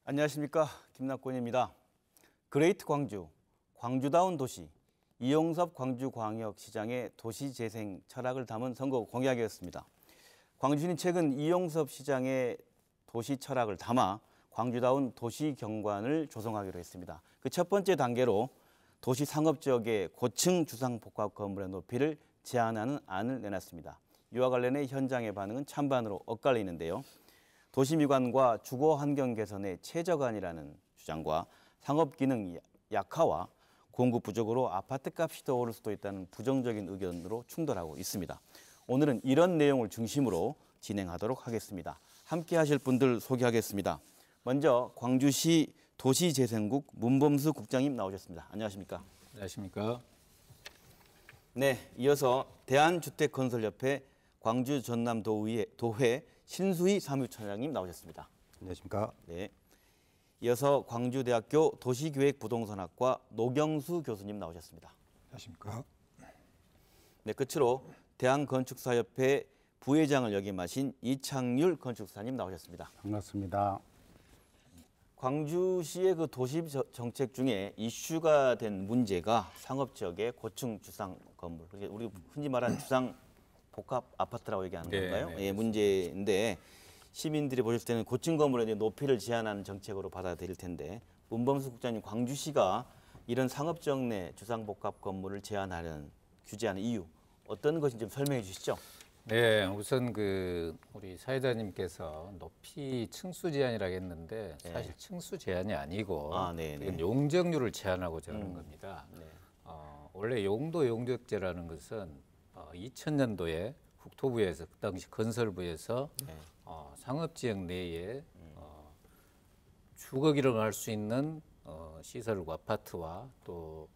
안녕하십니까, 김낙곤입니다. 그레이트 광주, 광주다운 도시, 이용섭 광주광역시장의 도시재생 철학을 담은 선거 공약이었습니다. 광주시는 최근 이용섭 시장의 도시 철학을 담아 광주다운 도시 경관을 조성하기로 했습니다. 그 첫 번째 단계로 도시 상업지역의 고층 주상복합 건물의 높이를 제한하는 안을 내놨습니다. 이와 관련해 현장의 반응은 찬반으로 엇갈리는데요. 도시미관과 주거 환경 개선의 최저간이라는 주장과 상업 기능 약화와 공급 부족으로 아파트 값이 더 오를 수도 있다는 부정적인 의견으로 충돌하고 있습니다. 오늘은 이런 내용을 중심으로 진행하도록 하겠습니다. 함께 하실 분들 소개하겠습니다. 먼저 광주시 도시재생국 문범수 국장님 나오셨습니다. 안녕하십니까? 안녕하십니까? 네, 이어서 대한주택건설협회 광주 전남도회 신수희 사무처장님 나오셨습니다. 안녕하십니까? 네. 이어서 광주대학교 도시계획부동산학과 노경수 교수님 나오셨습니다. 안녕하십니까? 네, 끝으로 대한건축사협회 부회장을 역임하신 이창률 건축사님 나오셨습니다. 반갑습니다. 광주시의 그 도시 정책 중에 이슈가 된 문제가 상업지역의 고층 주상 건물, 우리 흔히 말하는 주상 복합 아파트라고 얘기하는 건가요? 네, 예, 문제인데 시민들이 보실 때는 고층 건물의 높이를 제한하는 정책으로 받아들일 텐데 문범수 국장님, 광주시가 이런 상업지역 내 주상복합 건물을 제한하는 규제하는 이유 어떤 것인지 좀 설명해 주시죠. 네, 우선 우리 사회자님께서 높이 층수 제한이라고 했는데 사실 층수 제한이 아니고 이건 용적률을 제한하고자 하는 겁니다. 네. 원래 용도 용적제라는 것은 2000년도에 국토부에서 그 당시 건설부에서 상업지역 내에 주거 기능을 할 수 있는 시설과 아파트와 또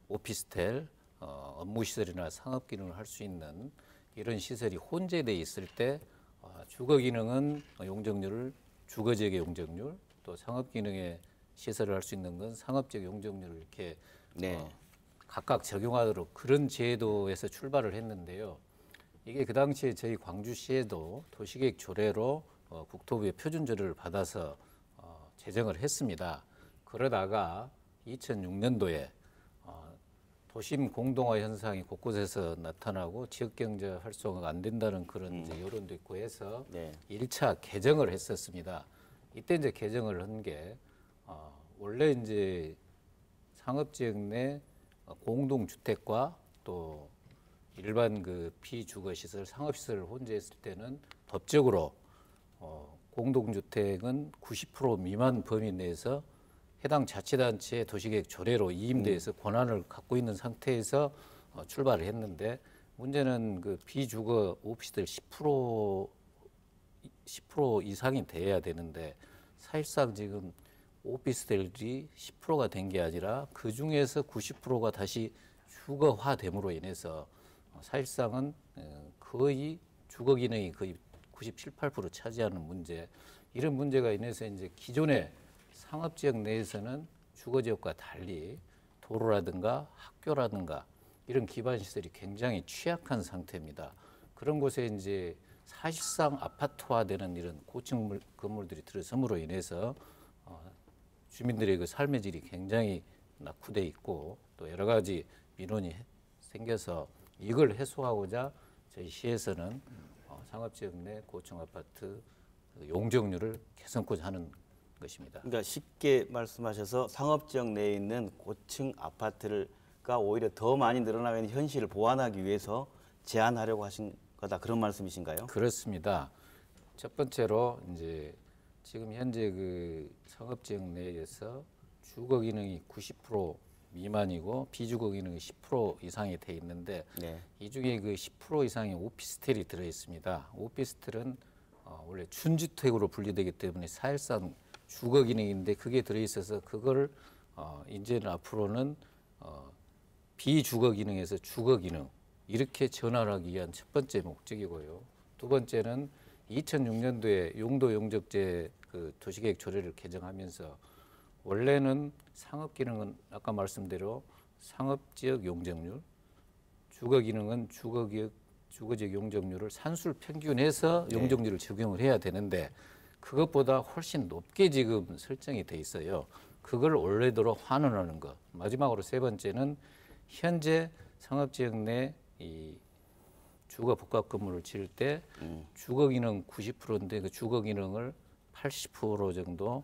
오피스텔, 업무 시설이나 상업 기능을 할 수 있는 이런 시설이 혼재돼 있을 때 주거 기능은 용적률을 주거지역의 용적률, 또 상업 기능의 시설을 할 수 있는 건 상업지역 용적률을 이렇게 각각 적용하도록 그런 제도에서 출발을 했는데요. 이게 그 당시에 저희 광주시에도 도시계획 조례로 국토부의 표준 조례를 받아서 제정을 했습니다. 그러다가 2006년도에 도심 공동화 현상이 곳곳에서 나타나고 지역경제 활성화가 안 된다는 그런 이제 여론도 있고 해서 1차 개정을 했었습니다. 이때 이제 개정을 한 게 원래 이제 상업지역 내 공동주택과 또 일반 피주거시설, 상업시설을 혼재했을 때는 법적으로 공동주택은 90% 미만 범위 내에서 해당 자치단체의 도시계획 조례로 이임돼서 권한을 갖고 있는 상태에서 출발을 했는데 문제는 비주거 오피스텔 10% 이상이 돼야 되는데 사실상 지금 오피스텔이 10%가 된 게 아니라 그 중에서 90%가 다시 주거화됨으로 인해서 사실상은 거의 주거 기능이 거의 97, 8% 차지하는 문제, 이런 문제가 인해서 이제 기존의 상업지역 내에서는 주거지역과 달리 도로라든가 학교라든가 이런 기반시설이 굉장히 취약한 상태입니다. 그런 곳에 이제 사실상 아파트화되는 이런 고층 건물들이 들어섬으로 인해서 주민들의 그 삶의 질이 굉장히 낙후돼 있고 또 여러 가지 민원이 생겨서 이걸 해소하고자 저희 시에서는 상업지역 내 고층 아파트 용적률을 개선하고자 하는 것입니다. 그러니까 쉽게 말씀하셔서 상업지역 내에 있는 고층 아파트가 오히려 더 많이 늘어나고 있는 현실을 보완하기 위해서 제한하려고 하신 거다, 그런 말씀이신가요? 그렇습니다. 첫 번째로 이제 지금 현재 상업지역 내에서 주거 기능이 90% 미만이고 비주거 기능이 10% 이상이 돼 있는데 이 중에 10% 이상의 오피스텔이 들어 있습니다. 오피스텔은 원래 준주택으로 분류되기 때문에 사실상 주거 기능인데 그게 들어 있어서 그걸 이제는 앞으로는 비주거 기능에서 주거 기능 이렇게 전환하기 위한 첫 번째 목적이고요. 두 번째는 2006년도에 용도 용적제 도시계획 조례를 개정하면서 원래는 상업 기능은 아까 말씀대로 상업지역 용적률, 주거 기능은 주거지역 용적률을 산술 평균해서 용적률을 적용을 해야 되는데 그것보다 훨씬 높게 지금 설정이 돼 있어요. 그걸 원래대로 환원하는 것. 마지막으로 세 번째는 현재 상업지역 내 이 주거 복합 건물을 지을 때 주거 기능 90%인데 그 주거 기능을 80% 정도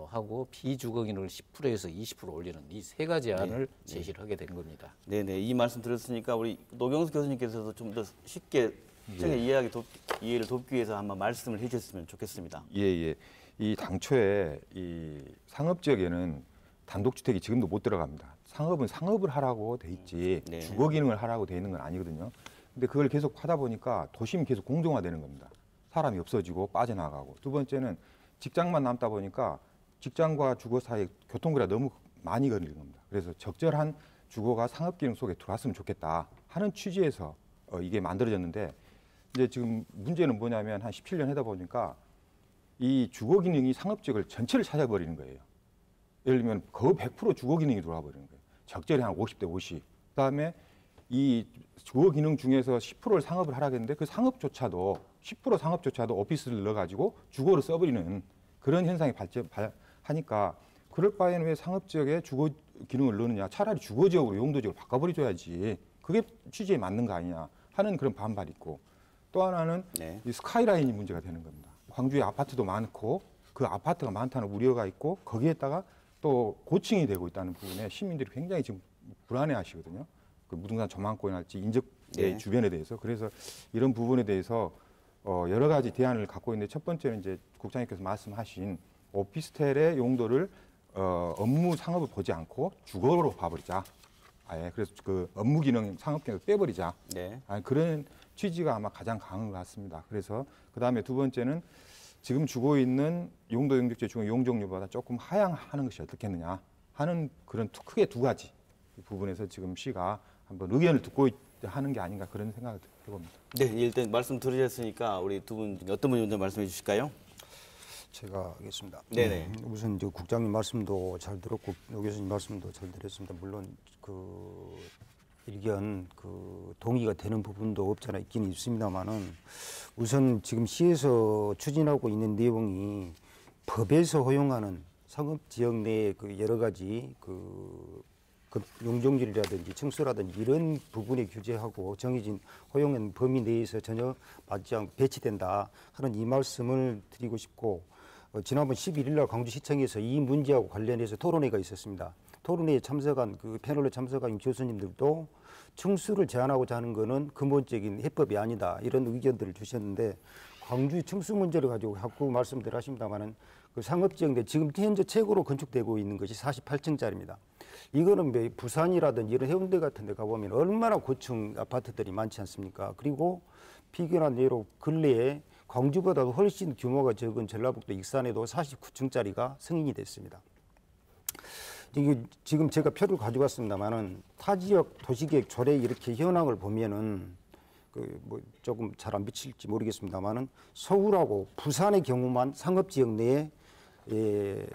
하고 비주거 기능을 10%에서 20% 올리는 이 세 가지 안을 제시를 하게 된 겁니다. 네네, 이 말씀 들었으니까 우리 노경수 교수님께서도 좀 더 쉽게 이해를 돕기 위해서 한번 말씀을 해주셨으면 좋겠습니다. 예. 이 당초에 이 상업 지역에는 단독주택이 지금도 못 들어갑니다. 상업은 상업을 하라고 돼 있지 네. 주거 기능을 하라고 돼 있는 건 아니거든요. 근데 그걸 계속 하다 보니까 도심이 계속 공정화되는 겁니다. 사람이 없어지고 빠져나가고. 두 번째는 직장만 남다 보니까 직장과 주거 사이 교통거리가 너무 많이 걸리는 겁니다. 그래서 적절한 주거가 상업 기능 속에 들어왔으면 좋겠다 하는 취지에서 이게 만들어졌는데 이제 지금 문제는 뭐냐면 한 17년 하다 보니까 이 주거 기능이 상업 지역을 전체를 찾아버리는 거예요. 예를 들면 거의 100% 주거 기능이 들어와 버리는 거예요. 적절히 한 50대 50. 그다음에 이 주거 기능 중에서 10%를 상업을 하라 했는데 그 상업조차도 10% 상업조차도 오피스를 넣어가지고 주거로 써버리는 그런 현상이 발생하니까 그럴 바에는 왜 상업 지역에 주거 기능을 넣느냐? 차라리 주거 지역으로 용도 지역을 바꿔버려줘야지. 그게 취지에 맞는 거 아니냐 하는 그런 반발이 있고 또 하나는 이 스카이라인이 문제가 되는 겁니다. 광주에 아파트도 많고 그 아파트가 많다는 우려가 있고 거기에다가 또 고층이 되고 있다는 부분에 시민들이 굉장히 지금 불안해하시거든요. 그 무등산 조망권이랄지 인접의 주변에 대해서 그래서 이런 부분에 대해서 여러 가지 대안을 갖고 있는데 첫 번째는 이제 국장님께서 말씀하신 오피스텔의 용도를 업무 상업을 보지 않고 주거로 봐버리자. 아예 그래서 그 업무 기능 상업 기능을 빼버리자. 네. 그런 취지가 아마 가장 강한 것 같습니다. 그래서 그 다음에 두 번째는 지금 주고 있는 용도 용적지 중에 용적률보다 조금 하향하는 것이 어떻겠느냐 하는 그런 크게 두 가지 부분에서 지금 시가 한번 의견을 듣고 하는 게 아닌가 그런 생각을 해봅니다. 네, 일단 말씀 들으셨으니까 우리 두 분 어떤 분이 먼저 말씀해 주실까요? 제가 하겠습니다. 네네. 우선 저 국장님 말씀도 잘 들었고 노 교수님 말씀도 잘 들었습니다. 물론 그 의견 동의가 되는 부분도 없잖아 있긴 있습니다만은 우선 지금 시에서 추진하고 있는 내용이 법에서 허용하는 상업 지역 내의 그 여러 가지 그 용적률이라든지 층수라든지 이런 부분에 규제하고 정해진 허용한 범위 내에서 전혀 맞지 않고 배치된다 하는 이 말씀을 드리고 싶고 지난번 11일 날 광주시청에서 이 문제하고 관련해서 토론회가 있었습니다. 토론회에 참석한 그 패널에 참석한 교수님들도 층수를 제한하고자 하는 것은 근본적인 해법이 아니다 이런 의견들을 주셨는데 광주의 층수 문제를 가지고 자꾸 말씀들 하십니다만은 그 상업지역 내 지금 현재 최고로 건축되고 있는 것이 48층짜리입니다. 이거는 부산이라든지 이런 해운대 같은 데 가보면 얼마나 고층 아파트들이 많지 않습니까? 그리고 비교한 예로 근래에 광주보다도 훨씬 규모가 적은 전라북도 익산에도 49층짜리가 승인이 됐습니다. 이게 지금 제가 표를 가져왔습니다만은 타 지역 도시계획 조례 이렇게 현황을 보면은 그 뭐 조금 잘 안 비칠지 모르겠습니다만은 서울하고 부산의 경우만 상업지역 내에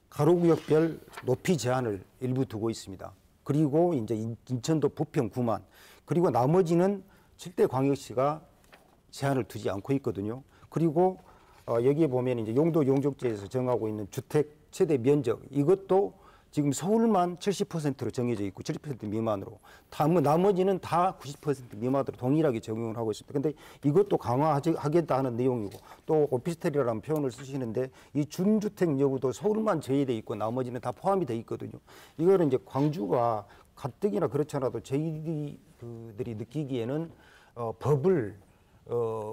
가로구역별 높이 제한을 일부 두고 있습니다. 그리고 이제 인천도 부평 9만 그리고 나머지는 7대 광역시가 제한을 두지 않고 있거든요. 그리고 여기에 보면 이제 용도 용적지에서 정하고 있는 주택 최대 면적 이것도 지금 서울만 70%로 정해져 있고 70% 미만으로 나머지는 다 90% 미만으로 동일하게 적용을 하고 있습니다. 근데 이것도 강화하겠다 하는 내용이고 또 오피스텔이라는 표현을 쓰시는데 이 준주택 여부도 서울만 제외돼 있고 나머지는 다 포함이 돼 있거든요. 이거는 이제 광주가 가뜩이나 그렇잖아도 저희들이 느끼기에는 법을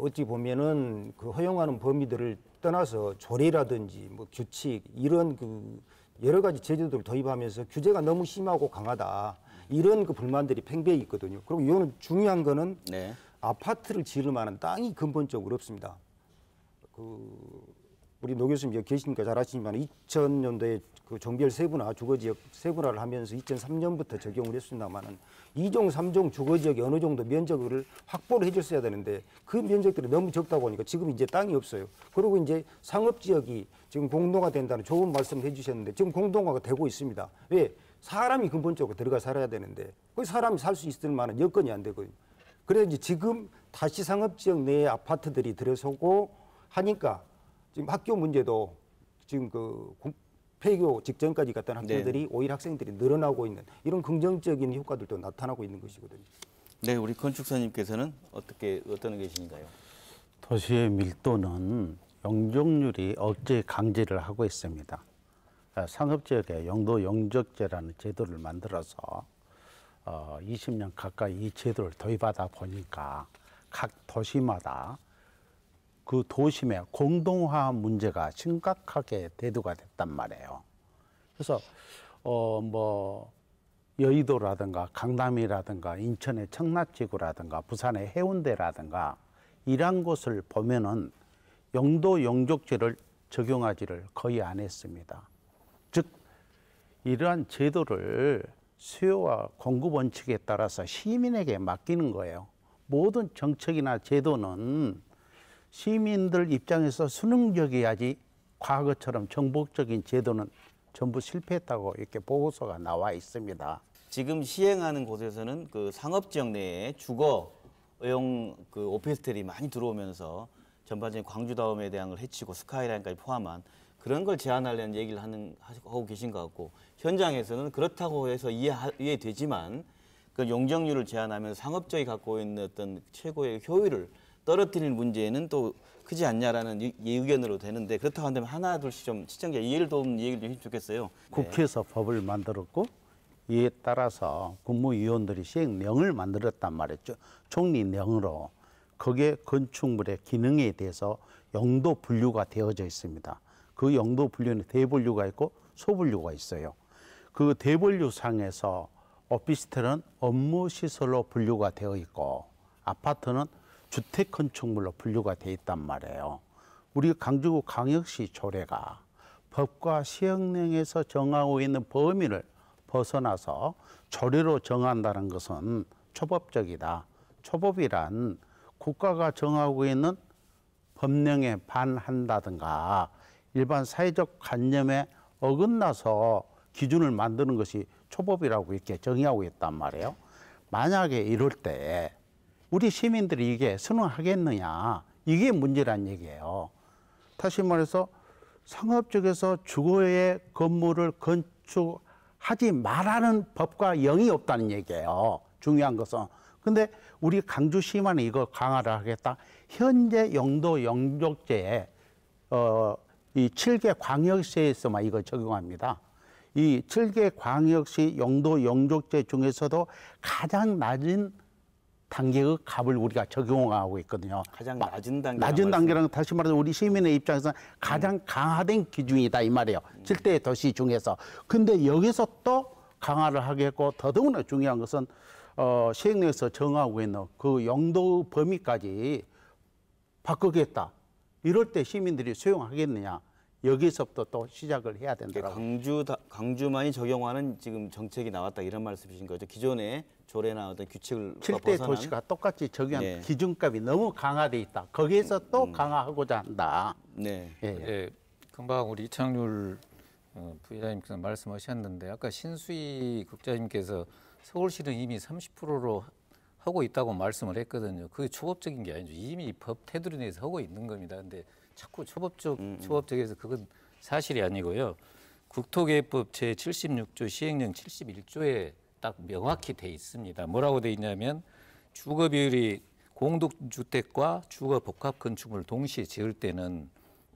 어찌 보면은 그 허용하는 범위들을 떠나서 조례라든지 뭐 규칙 이런 그 여러 가지 제도들을 도입하면서 규제가 너무 심하고 강하다 이런 그 불만들이 팽배해 있거든요. 그리고 이거는 중요한 거는 아파트를 지을 만한 땅이 근본적으로 없습니다. 우리 노 교수님 여기 계시니까 잘 아시지만 2000년도에 그 종별 세분화 주거지역 세분화를 하면서 2003년부터 적용을 했습니다만은 2종, 3종 주거지역이 어느 정도 면적을 확보를 해줬어야 되는데 그 면적들이 너무 적다 보니까 지금 이제 땅이 없어요. 그리고 이제 상업지역이 지금 공동화 된다는 좋은 말씀을 해주셨는데 지금 공동화가 되고 있습니다. 왜? 사람이 근본적으로 들어가 살아야 되는데 그 사람이 살 수 있을 만한 여건이 안 되거든요. 그래서 이제 지금 다시 상업지역 내에 아파트들이 들어서고 하니까 지금 학교 문제도 지금 폐교 직전까지 갔던 학생들이 네. 오히려 학생들이 늘어나고 있는 이런 긍정적인 효과들도 나타나고 있는 것이거든요. 네, 우리 건축사님께서는 어떤 계신가요? 도시의 밀도는 용적률이 억제 강제를 하고 있습니다. 상업지역에 용도 용적제라는 제도를 만들어서 20년 가까이 이 제도를 도입하다 보니까 각 도시마다 그 도심의 공동화 문제가 심각하게 대두가 됐단 말이에요. 그래서 뭐 여의도라든가 강남이라든가 인천의 청라지구라든가 부산의 해운대라든가 이러한 곳을 보면은 용도 용적제를 적용하지를 거의 안 했습니다. 즉 이러한 제도를 수요와 공급 원칙에 따라서 시민에게 맡기는 거예요. 모든 정책이나 제도는 시민들 입장에서 수능적이야지 과거처럼 정복적인 제도는 전부 실패했다고 이렇게 보고서가 나와 있습니다. 지금 시행하는 곳에서는 그 상업지역 내에 주거용 그 오피스텔이 많이 들어오면서 전반적인 광주다움에 대한 걸 해치고 스카이라인까지 포함한 그런 걸 제한하려는 얘기를 하고 계신 것 같고, 현장에서는 그렇다고 해서 이해되지만 그 용적률을 제한하면서 상업적이 갖고 있는 어떤 최고의 효율을 떨어뜨리는 문제는 또 크지 않냐라는 의견으로 되는데, 그렇다고 한다면 하나 둘씩 좀 시청자 이해를 돕는 얘기를 좀 해주면 좋겠어요. 국회에서 법을 만들었고 이에 따라서 국무위원들이 시행령을 만들었단 말이죠. 총리령으로. 거기에 건축물의 기능에 대해서 용도 분류가 되어져 있습니다. 그 용도 분류는 대분류가 있고 소분류가 있어요. 그 대분류상에서 오피스텔은 업무시설로 분류가 되어 있고 아파트는 주택 건축물로 분류가 되어 있단 말이에요. 우리 강주구 광역시 조례가 법과 시행령에서 정하고 있는 범위를 벗어나서 조례로 정한다는 것은 초법적이다. 초법이란 국가가 정하고 있는 법령에 반한다든가 일반 사회적 관념에 어긋나서 기준을 만드는 것이 초법이라고 이렇게 정의하고 있단 말이에요. 만약에 이럴 때 우리 시민들이 이게 순응하겠느냐, 이게 문제란 얘기예요. 다시 말해서 상업적에서 주거의 건물을 건축하지 말라는 법과 영이 없다는 얘기예요. 중요한 것은. 근데 우리 강주시만이 이거 강화를 하겠다. 현재 용도 용적제에 이 7개 광역시에서만 이거 적용합니다. 이 7개 광역시 용도 용적제 중에서도 가장 낮은 단계의 값을 우리가 적용하고 있거든요. 가장 낮은 단계. 낮은 단계라는 다시 말해서 우리 시민의 입장에서는 가장 강화된 기준이다 이 말이에요. 7대 도시 중에서. 근데 여기서 또 강화를 하겠고, 더더구나 중요한 것은 시행령에서 정하고 있는 그 용도 범위까지 바꾸겠다. 이럴 때 시민들이 수용하겠느냐. 여기서부터 또 시작을 해야 된다라고. 강주만이 적용하는 지금 정책이 나왔다 이런 말씀이신 거죠. 기존의 조례나 어떤 규칙을 7대 도시가 똑같이 적용한 네. 기준값이 너무 강화돼 있다. 거기에서 또 강화하고자 한다. 네. 예. 예, 금방 우리 이창률 부회장님께서 말씀하셨는데, 아까 신수희 국장님께서 서울시는 이미 30%로 하고 있다고 말씀을 했거든요. 그게 초법적인 게 아니죠. 이미 법 테두리 내에서 하고 있는 겁니다. 근데 자꾸 초법적에서 그건 사실이 아니고요. 국토계획법 제76조 시행령 71조에 딱 명확히 돼 있습니다. 뭐라고 돼 있냐면 주거 비율이 공동주택과 주거 복합 건축물을 동시에 지을 때는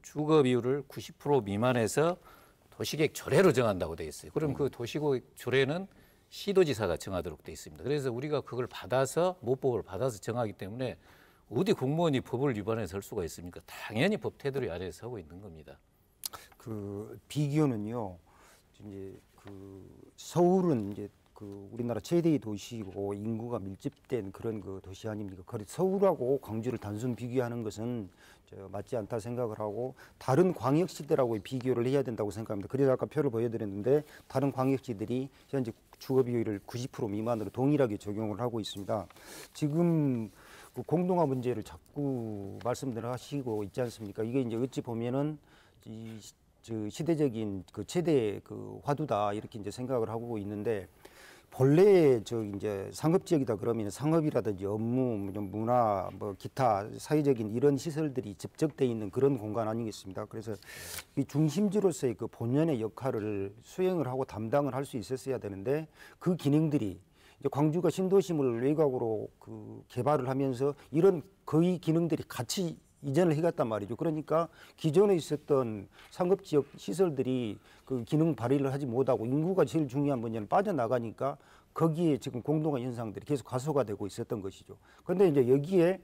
주거 비율을 90% 미만에서 도시계획 조례로 정한다고 돼 있어요. 그럼 그 도시계획 조례는 시도지사가 정하도록 돼 있습니다. 그래서 우리가 그걸 받아서 모법을 받아서 정하기 때문에 어디 공무원이 법을 위반해서 할 수가 있습니까? 당연히 법 테두리 아래에서 하고 있는 겁니다. 그 비교는요. 이제 그 서울은 이제 그 우리나라 최대의 도시고 인구가 밀집된 그런 그 도시 아닙니까? 그래서 서울하고 광주를 단순 비교하는 것은 맞지 않다 생각을 하고 다른 광역시들하고 비교를 해야 된다고 생각합니다. 그래서 아까 표를 보여드렸는데 다른 광역시들이 현재 주거 비율을 90% 미만으로 동일하게 적용을 하고 있습니다. 지금 그 공동화 문제를 자꾸 말씀들 하시고 있지 않습니까? 이게 이제 어찌 보면은 시대적인 그 최대 그 화두다 이렇게 이제 생각을 하고 있는데 본래 저 이제 상업 지역이다 그러면 상업이라든지 업무, 문화, 뭐 기타 사회적인 이런 시설들이 접적돼 있는 그런 공간 아니겠습니까? 그래서 이 중심지로서의 그 본연의 역할을 수행을 하고 담당을 할 수 있었어야 되는데 그 기능들이 이제 광주가 신도심을 외곽으로 그 개발을 하면서 이런 거의 기능들이 같이 이전을 해갔단 말이죠. 그러니까 기존에 있었던 상업지역 시설들이 그 기능 발휘를 하지 못하고 인구가 제일 중요한 분야는 빠져나가니까 거기에 지금 공동화 현상들이 계속 가소가 되고 있었던 것이죠. 그런데 이제 여기에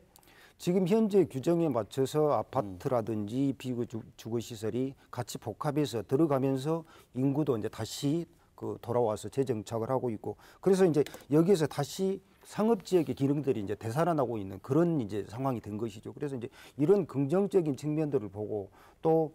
지금 현재 규정에 맞춰서 아파트라든지 비주거시설이 같이 복합해서 들어가면서 인구도 이제 다시 그 돌아와서 재정착을 하고 있고 그래서 이제 여기에서 다시 상업지역의 기능들이 이제 되살아나고 있는 그런 이제 상황이 된 것이죠. 그래서 이제 이런 긍정적인 측면들을 보고 또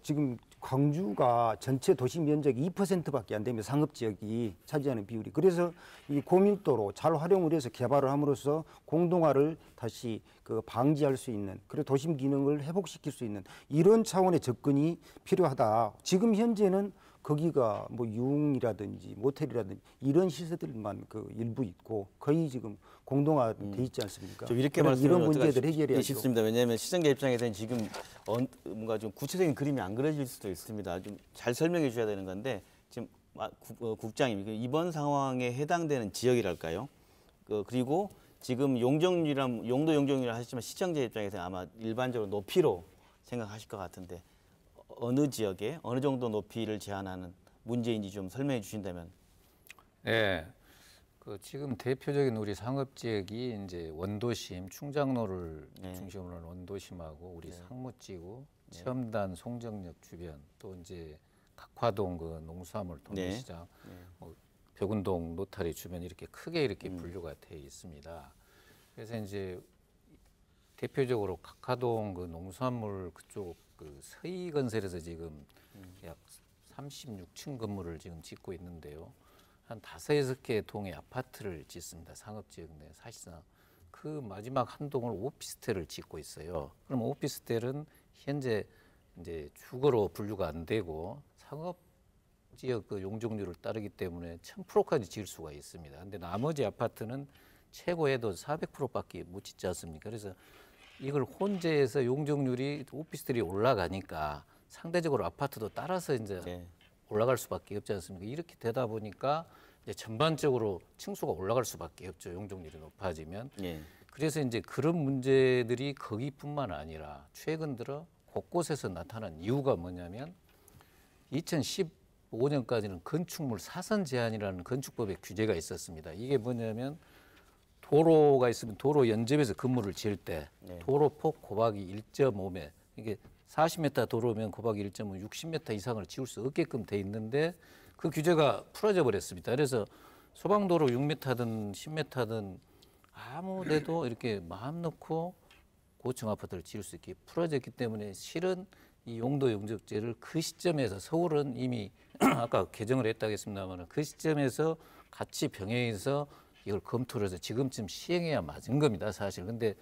지금 광주가 전체 도시 면적 2%밖에 안 되면 상업지역이 차지하는 비율이 그래서 이 고밀도로 잘 활용을 해서 개발을 함으로써 공동화를 다시 그 방지할 수 있는 그리고 도심 기능을 회복시킬 수 있는 이런 차원의 접근이 필요하다. 지금 현재는 거기가 뭐 유흥이라든지 모텔이라든지 이런 시설들만 그 일부 있고 거의 지금 공동화돼 있지 않습니까? 좀 이렇게 이런 문제들 해결해야죠. 싶습니다. 왜냐하면 시청자 입장에서는 지금 뭔가 좀 구체적인 그림이 안 그려질 수도 있습니다. 좀 잘 설명해 주셔야 되는 건데 지금 국장님 이번 상황에 해당되는 지역이랄까요? 그리고 지금 용도 용적률을 하시지만 시청자 입장에서는 아마 일반적으로 높이로 생각하실 것 같은데. 어느 지역에 어느 정도 높이를 제한하는 문제인지 좀 설명해 주신다면. 네, 그 지금 대표적인 우리 상업 지역이 이제 원도심, 충장로를 중심으로 한 원도심하고 우리 상무지구, 첨단, 송정역 주변, 또 이제 각화동 그 농수화물 도매시장, 뭐 벽운동 노타리 주변 이렇게 크게 이렇게 분류가 돼 있습니다. 그래서 이제 대표적으로 각화동 그 농수화물 그쪽 그 서희건설에서 지금 약 36층 건물을 지금 짓고 있는데요. 한 5-6개 동의 아파트를 짓습니다. 상업지역 내 사실상 그 마지막 한 동을 오피스텔을 짓고 있어요. 그럼 오피스텔은 현재 이제 주거로 분류가 안 되고 상업지역 그 용적률을 따르기 때문에 1000%까지 지을 수가 있습니다. 근데 나머지 아파트는 최고에도 400%밖에 못 짓지 않습니까? 그래서 이걸 혼재해서 용적률이 오피스텔이 올라가니까 상대적으로 아파트도 따라서 이제 올라갈 수밖에 없지 않습니까? 이렇게 되다 보니까 이제 전반적으로 층수가 올라갈 수밖에 없죠. 용적률이 높아지면. 그래서 이제 그런 문제들이 거기뿐만 아니라 최근 들어 곳곳에서 나타난 이유가 뭐냐면 2015년까지는 건축물 사선 제한이라는 건축법의 규제가 있었습니다. 이게 뭐냐면 도로가 있으면 도로 연접에서 건물을 지을 때 도로폭 곱하기 1.5m 이게 40m 도로면 곱하기 1.5 60m 이상을 지을 수 없게끔 돼 있는데 그 규제가 풀어져 버렸습니다. 그래서 소방도로 6m든 10m든 아무 데도 이렇게 마음 놓고 고층 아파트를 지을 수 있게 풀어졌기 때문에 실은 이 용도 용적제를 그 시점에서 서울은 이미 아까 개정을 했다고 했습니다만 그 시점에서 같이 병행해서 이걸 검토를 해서 지금쯤 시행해야 맞은 겁니다, 사실. 근데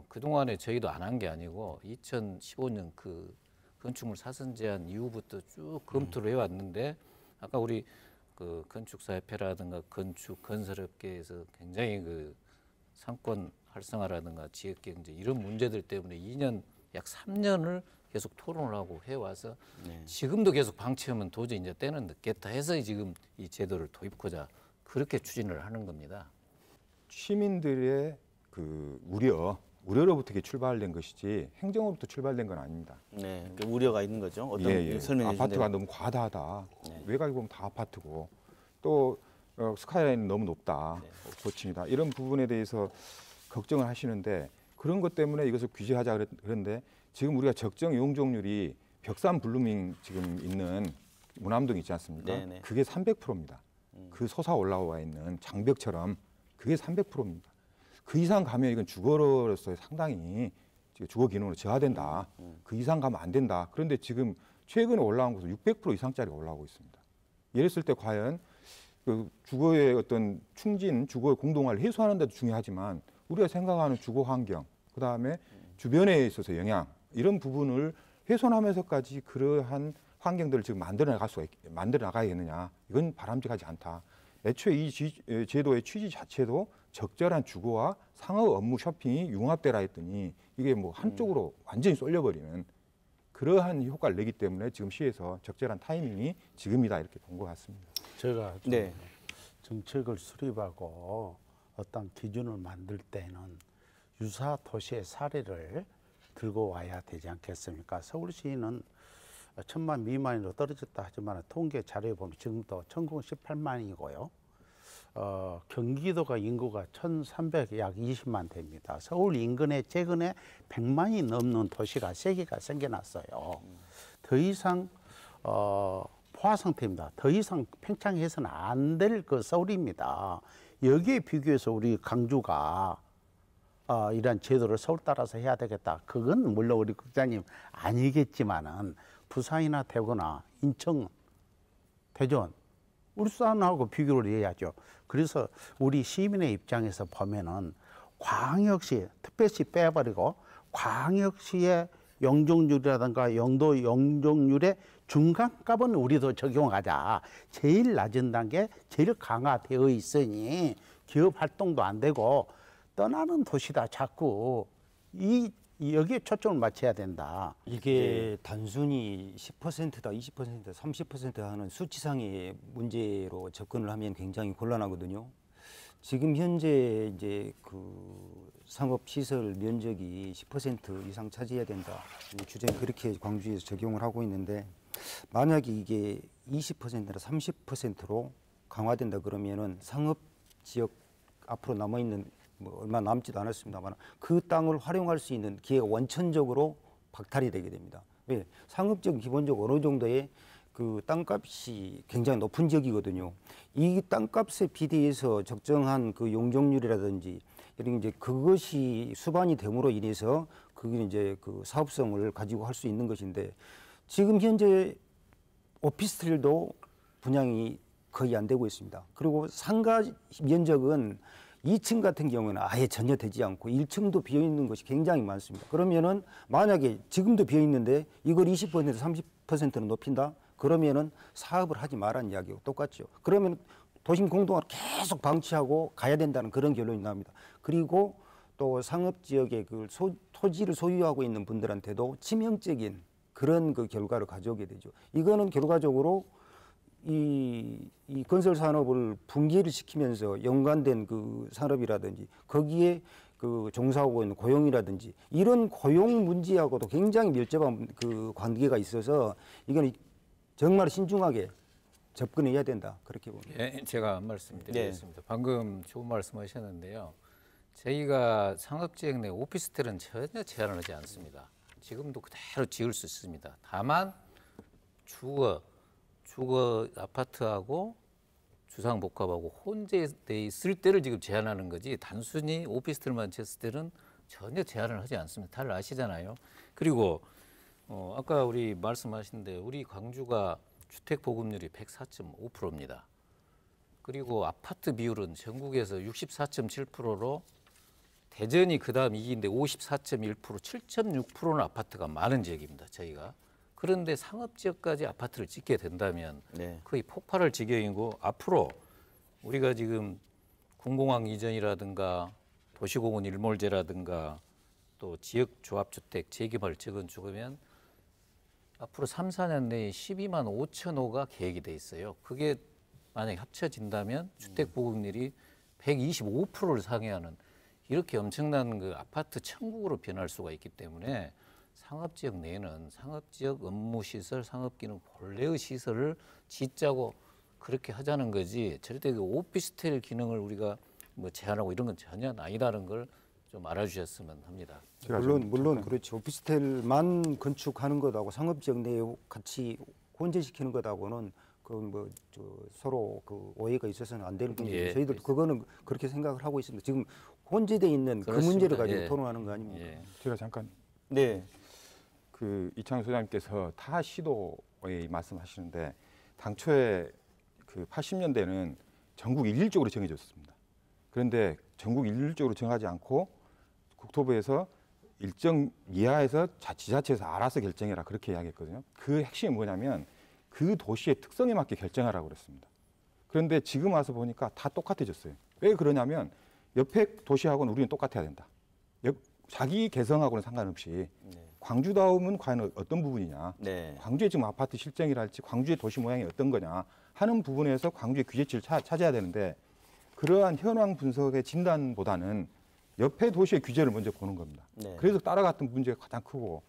그동안에 저희도 안 한 게 아니고 2015년 그 건축물 사선 제한 이후부터 쭉 검토를 해왔는데 아까 우리 그 건축사협회라든가 건설업계에서 굉장히 그 상권 활성화라든가 지역경제 이런 문제들 때문에 약 3년을 계속 토론을 하고 해와서 지금도 계속 방치하면 도저히 이제 때는 늦겠다 해서 지금 이 제도를 도입하자 그렇게 추진을 하는 겁니다. 시민들의 그 우려로부터 이게 출발된 것이지 행정으로부터 출발된 건 아닙니다. 네, 그 우려가 있는 거죠. 어떤 설명해 주신다면. 아파트가 너무 과다하다. 외곽에 보면 다 아파트고 또 스카이라인은 너무 높다. 고층이다. 이런 부분에 대해서 걱정을 하시는데 그런 것 때문에 이것을 규제하자 그런데 지금 우리가 적정 용적률이 벽산 블루밍 지금 있는 무남동 있지 않습니까? 네네. 그게 300%입니다. 그 솟아 올라와 있는 장벽처럼 그게 300%입니다. 그 이상 가면 이건 주거로서의 상당히 주거 기능으로 저하된다. 그 이상 가면 안 된다. 그런데 지금 최근에 올라온 것은 600% 이상짜리가 올라오고 있습니다. 이랬을 때 과연 그 주거의 어떤 충진, 주거의 공동화를 해소하는 데도 중요하지만 우리가 생각하는 주거 환경, 그다음에 주변에 있어서 영향 이런 부분을 훼손하면서까지 그러한 환경들을 지금 만들어 나가야겠느냐. 이건 바람직하지 않다. 애초에 이 제도의 취지 자체도 적절한 주거와 상업 업무 쇼핑이 융합되라 했더니 이게 뭐 한쪽으로 완전히 쏠려버리는 그러한 효과를 내기 때문에 지금 시에서 적절한 타이밍이 지금이다 이렇게 본 것 같습니다. 제가 좀 네. 정책을 수립하고 어떤 기준을 만들 때는 유사 도시의 사례를 들고 와야 되지 않겠습니까? 서울시는 1,000만 미만으로 떨어졌다 하지만 통계 자료에 보면 지금도 전국 18만이고요. 경기도가 인구가 1,300 약 20만 됩니다. 서울 인근에 최근에 100만이 넘는 도시가 3개가 생겨났어요. 더 이상 포화 상태입니다. 더 이상 팽창해서는 안 될 그 서울입니다. 여기에 비교해서 우리 광주가 이런 제도를 서울 따라서 해야 되겠다. 그건 물론 우리 국장님 아니겠지만은 부산이나 대구나 인천, 대전, 울산하고 비교를 해야죠. 그래서 우리 시민의 입장에서 보면은 광역시 특별시 빼버리고 광역시의 용적률이라든가 영도 용적률의 중간값은 우리도 적용하자. 제일 낮은 단계, 제일 강화되어 있으니 기업 활동도 안 되고 떠나는 도시다. 자꾸 여기에 초점을 맞춰야 된다. 이게 단순히 10%다, 20%다, 30% 하는 수치상의 문제로 접근을 하면 굉장히 곤란하거든요. 지금 현재 이제 그 상업 시설 면적이 10% 이상 차지해야 된다. 규정이 그렇게 광주에서 적용을 하고 있는데 만약에 이게 20%나 30%로 강화된다 그러면은 상업 지역 앞으로 남아 있는 뭐 얼마 남지도 않았습니다만 그 땅을 활용할 수 있는 기회가 원천적으로 박탈이 되게 됩니다. 왜? 상업적 기본적으로 어느 정도의 그 땅값이 굉장히 높은 지역이거든요. 이 땅값에 비례해서 적정한 그 용적률이라든지 이런 이제 그것이 수반이 됨으로 인해서 그게 이제 그 사업성을 가지고 할 수 있는 것인데 지금 현재 오피스텔도 분양이 거의 안 되고 있습니다. 그리고 상가 면적은 2층 같은 경우는 아예 전혀 되지 않고 1층도 비어 있는 것이 굉장히 많습니다. 그러면은 만약에 지금도 비어 있는데 이걸 20% 30%는 높인다? 그러면은 사업을 하지 말라는 이야기하고 똑같죠. 그러면 도심 공동화를 계속 방치하고 가야 된다는 그런 결론이 납니다. 그리고 또 상업 지역의 그 토지를 소유하고 있는 분들한테도 치명적인 그런 그 결과를 가져오게 되죠. 이거는 결과적으로 이 건설 산업을 붕괴를 시키면서 연관된 그 산업이라든지 거기에 그 종사하고 있는 고용이라든지 이런 고용 문제하고도 굉장히 밀접한 그 관계가 있어서 이건 정말 신중하게 접근해야 된다 그렇게 봅니다. 예, 제가 말씀드리겠습니다. 방금 좋은 말씀하셨는데요. 저희가 상업지역 내 오피스텔은 전혀 제한을 하지 않습니다. 지금도 그대로 지을 수 있습니다. 다만 주거 아파트하고 주상복합하고 혼재돼 있을 때를 지금 제한하는 거지 단순히 오피스텔만 지었을 때는 전혀 제한을 하지 않습니다. 다들 아시잖아요. 그리고 아까 우리 말씀하신데 우리 광주가 주택 보급률이 104.5%입니다. 그리고 아파트 비율은 전국에서 64.7%로 대전이 그다음 2위인데 54.1%, 7.6%는 아파트가 많은 지역입니다. 저희가. 그런데 상업 지역까지 아파트를 짓게 된다면 네. 거의 폭발할 지경이고 앞으로 우리가 지금 군공항 이전이라든가 도시공원 일몰제라든가 또 지역조합주택 재개발 재건축하면 앞으로 3, 4년 내에 12만 5천 호가 계획이 돼 있어요. 그게 만약에 합쳐진다면 주택 보급률이 125%를 상회하는 이렇게 엄청난 그 아파트 천국으로 변할 수가 있기 때문에 상업지역 내에는 상업지역 업무시설, 상업기능 본래의 시설을 짓자고 그렇게 하자는 거지 절대 그 오피스텔 기능을 우리가 뭐 제한하고 이런 건 전혀 아니다는 걸 좀 알아주셨으면 합니다. 물론 그렇죠. 오피스텔만 건축하는 것하고 상업지역 내에 같이 혼재시키는 것하고는 그 서로 그 오해가 있어서는 안 되는 문제예요. 저희도 그거는 그렇게 생각을 하고 있습니다. 지금 혼재돼 있는 그 문제를 가지고 토론하는 거 아닙니까? 제가 잠깐 네. 그 이창호 소장님께서 타 시도에 말씀하시는데 당초에 그 80년대는 전국 일률적으로 정해졌습니다. 그런데 전국 일률적으로 정하지 않고 국토부에서 일정 이하에서 지자체에서 알아서 결정해라 그렇게 이야기했거든요. 그 핵심이 뭐냐면 그 도시의 특성에 맞게 결정하라고 그랬습니다. 그런데 지금 와서 보니까 다 똑같아졌어요. 왜 그러냐면 옆에 도시하고는 우리는 똑같아야 된다. 자기 개성하고는 상관없이 광주다움은 과연 어떤 부분이냐, 네. 광주의 지금 아파트 실정이랄지 광주의 도시 모양이 어떤 거냐 하는 부분에서 광주의 규제치를 찾아야 되는데 그러한 현황 분석의 진단보다는 옆에 도시의 규제를 먼저 보는 겁니다. 네. 그래서 따라갔던 문제가 가장 크고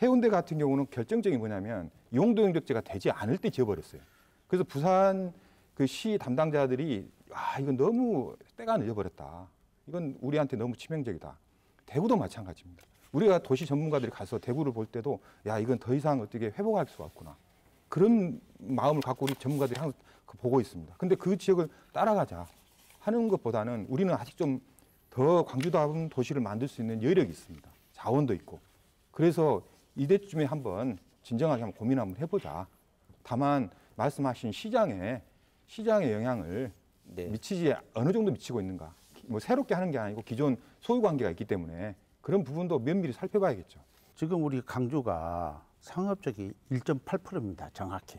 해운대 같은 경우는 결정적인 뭐냐면 용도용적지가 되지 않을 때 지어버렸어요. 그래서 부산 그 시 담당자들이 이건 너무 때가 늦어버렸다. 이건 우리한테 너무 치명적이다. 대구도 마찬가지입니다. 우리가 도시 전문가들이 가서 대구를 볼 때도 이건 더 이상 어떻게 회복할 수가 없구나. 그런 마음을 갖고 우리 전문가들이 항상 보고 있습니다. 근데 그 지역을 따라가자 하는 것보다는 우리는 아직 좀 더 광주다운 도시를 만들 수 있는 여력이 있습니다. 자원도 있고. 그래서 이때쯤에 한번 진정하게 한번 고민 한번 해보자. 다만 말씀하신 시장의 영향을 네. 미치지 어느 정도 미치고 있는가. 뭐 새롭게 하는 게 아니고 기존 소유 관계가 있기 때문에 그런 부분도 면밀히 살펴봐야겠죠. 지금 우리 강주가 상업적이 1.8%입니다. 정확히.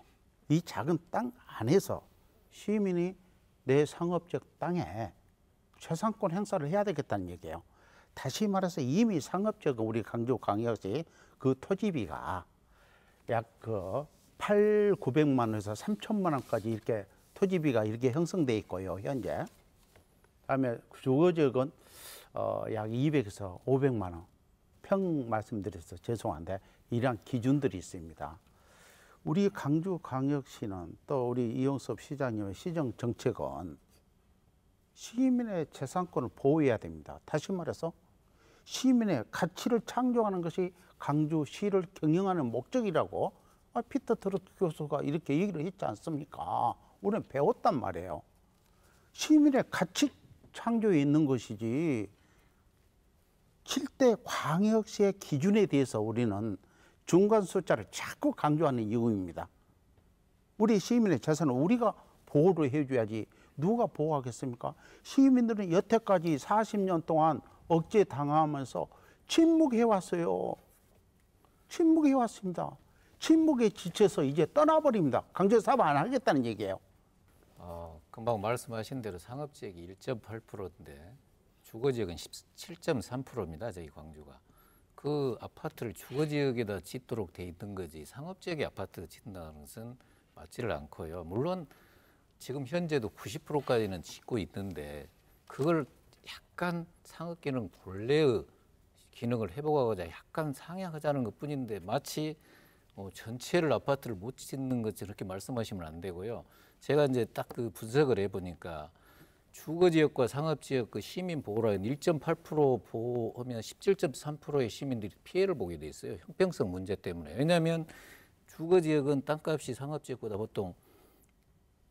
이 작은 땅 안에서 시민이 내 상업적 땅에 최상권 행사를 해야 되겠다는 얘기예요. 다시 말해서 이미 상업적인 우리 강주광역시 그 토지비가 약 8,900만 원에서 3,000만 원까지 이렇게 토지비가 이렇게 형성돼 있고요. 현재. 다음에 주거지역은 약 200에서 500만 원. 평 말씀드려서 죄송한데 이러한 기준들이 있습니다. 우리 강주광역시는 또 우리 이용섭 시장님의 시정 정책은 시민의 재산권을 보호해야 됩니다. 다시 말해서 시민의 가치를 창조하는 것이 강주시를 경영하는 목적이라고 피터 트로트 교수가 이렇게 얘기를 했지 않습니까? 우리는 배웠단 말이에요. 시민의 가치 창조에 있는 것이지 7대 광역시의 기준에 대해서 우리는 중간 숫자를 자꾸 강조하는 이유입니다. 우리 시민의 재산을 우리가 보호를 해줘야지 누가 보호하겠습니까? 시민들은 여태까지 40년 동안 억제 당하면서 침묵해왔어요. 침묵해왔습니다. 침묵에 지쳐서 이제 떠나버립니다. 강제사업 안 하겠다는 얘기예요. 금방 말씀하신 대로 상업지역이 1.8%인데 주거지역은 17.3%입니다. 저희 광주가. 그 아파트를 주거지역에다 짓도록 돼 있는 거지 상업지역에 아파트를 짓는다는 것은 맞지를 않고요. 물론 지금 현재도 90%까지는 짓고 있는데 그걸 약간 상업기능 본래의 기능을 회복하고자 약간 상향하자는 것뿐인데 마치 전체를 아파트를 못 짓는 것처럼 그렇게 말씀하시면 안 되고요. 제가 이제 딱 그 분석을 해보니까 주거지역과 상업지역 그 시민 보호라인 1.8% 보호하면 17.3%의 시민들이 피해를 보게 돼 있어요. 형평성 문제 때문에. 왜냐하면 주거지역은 땅값이 상업지역보다 보통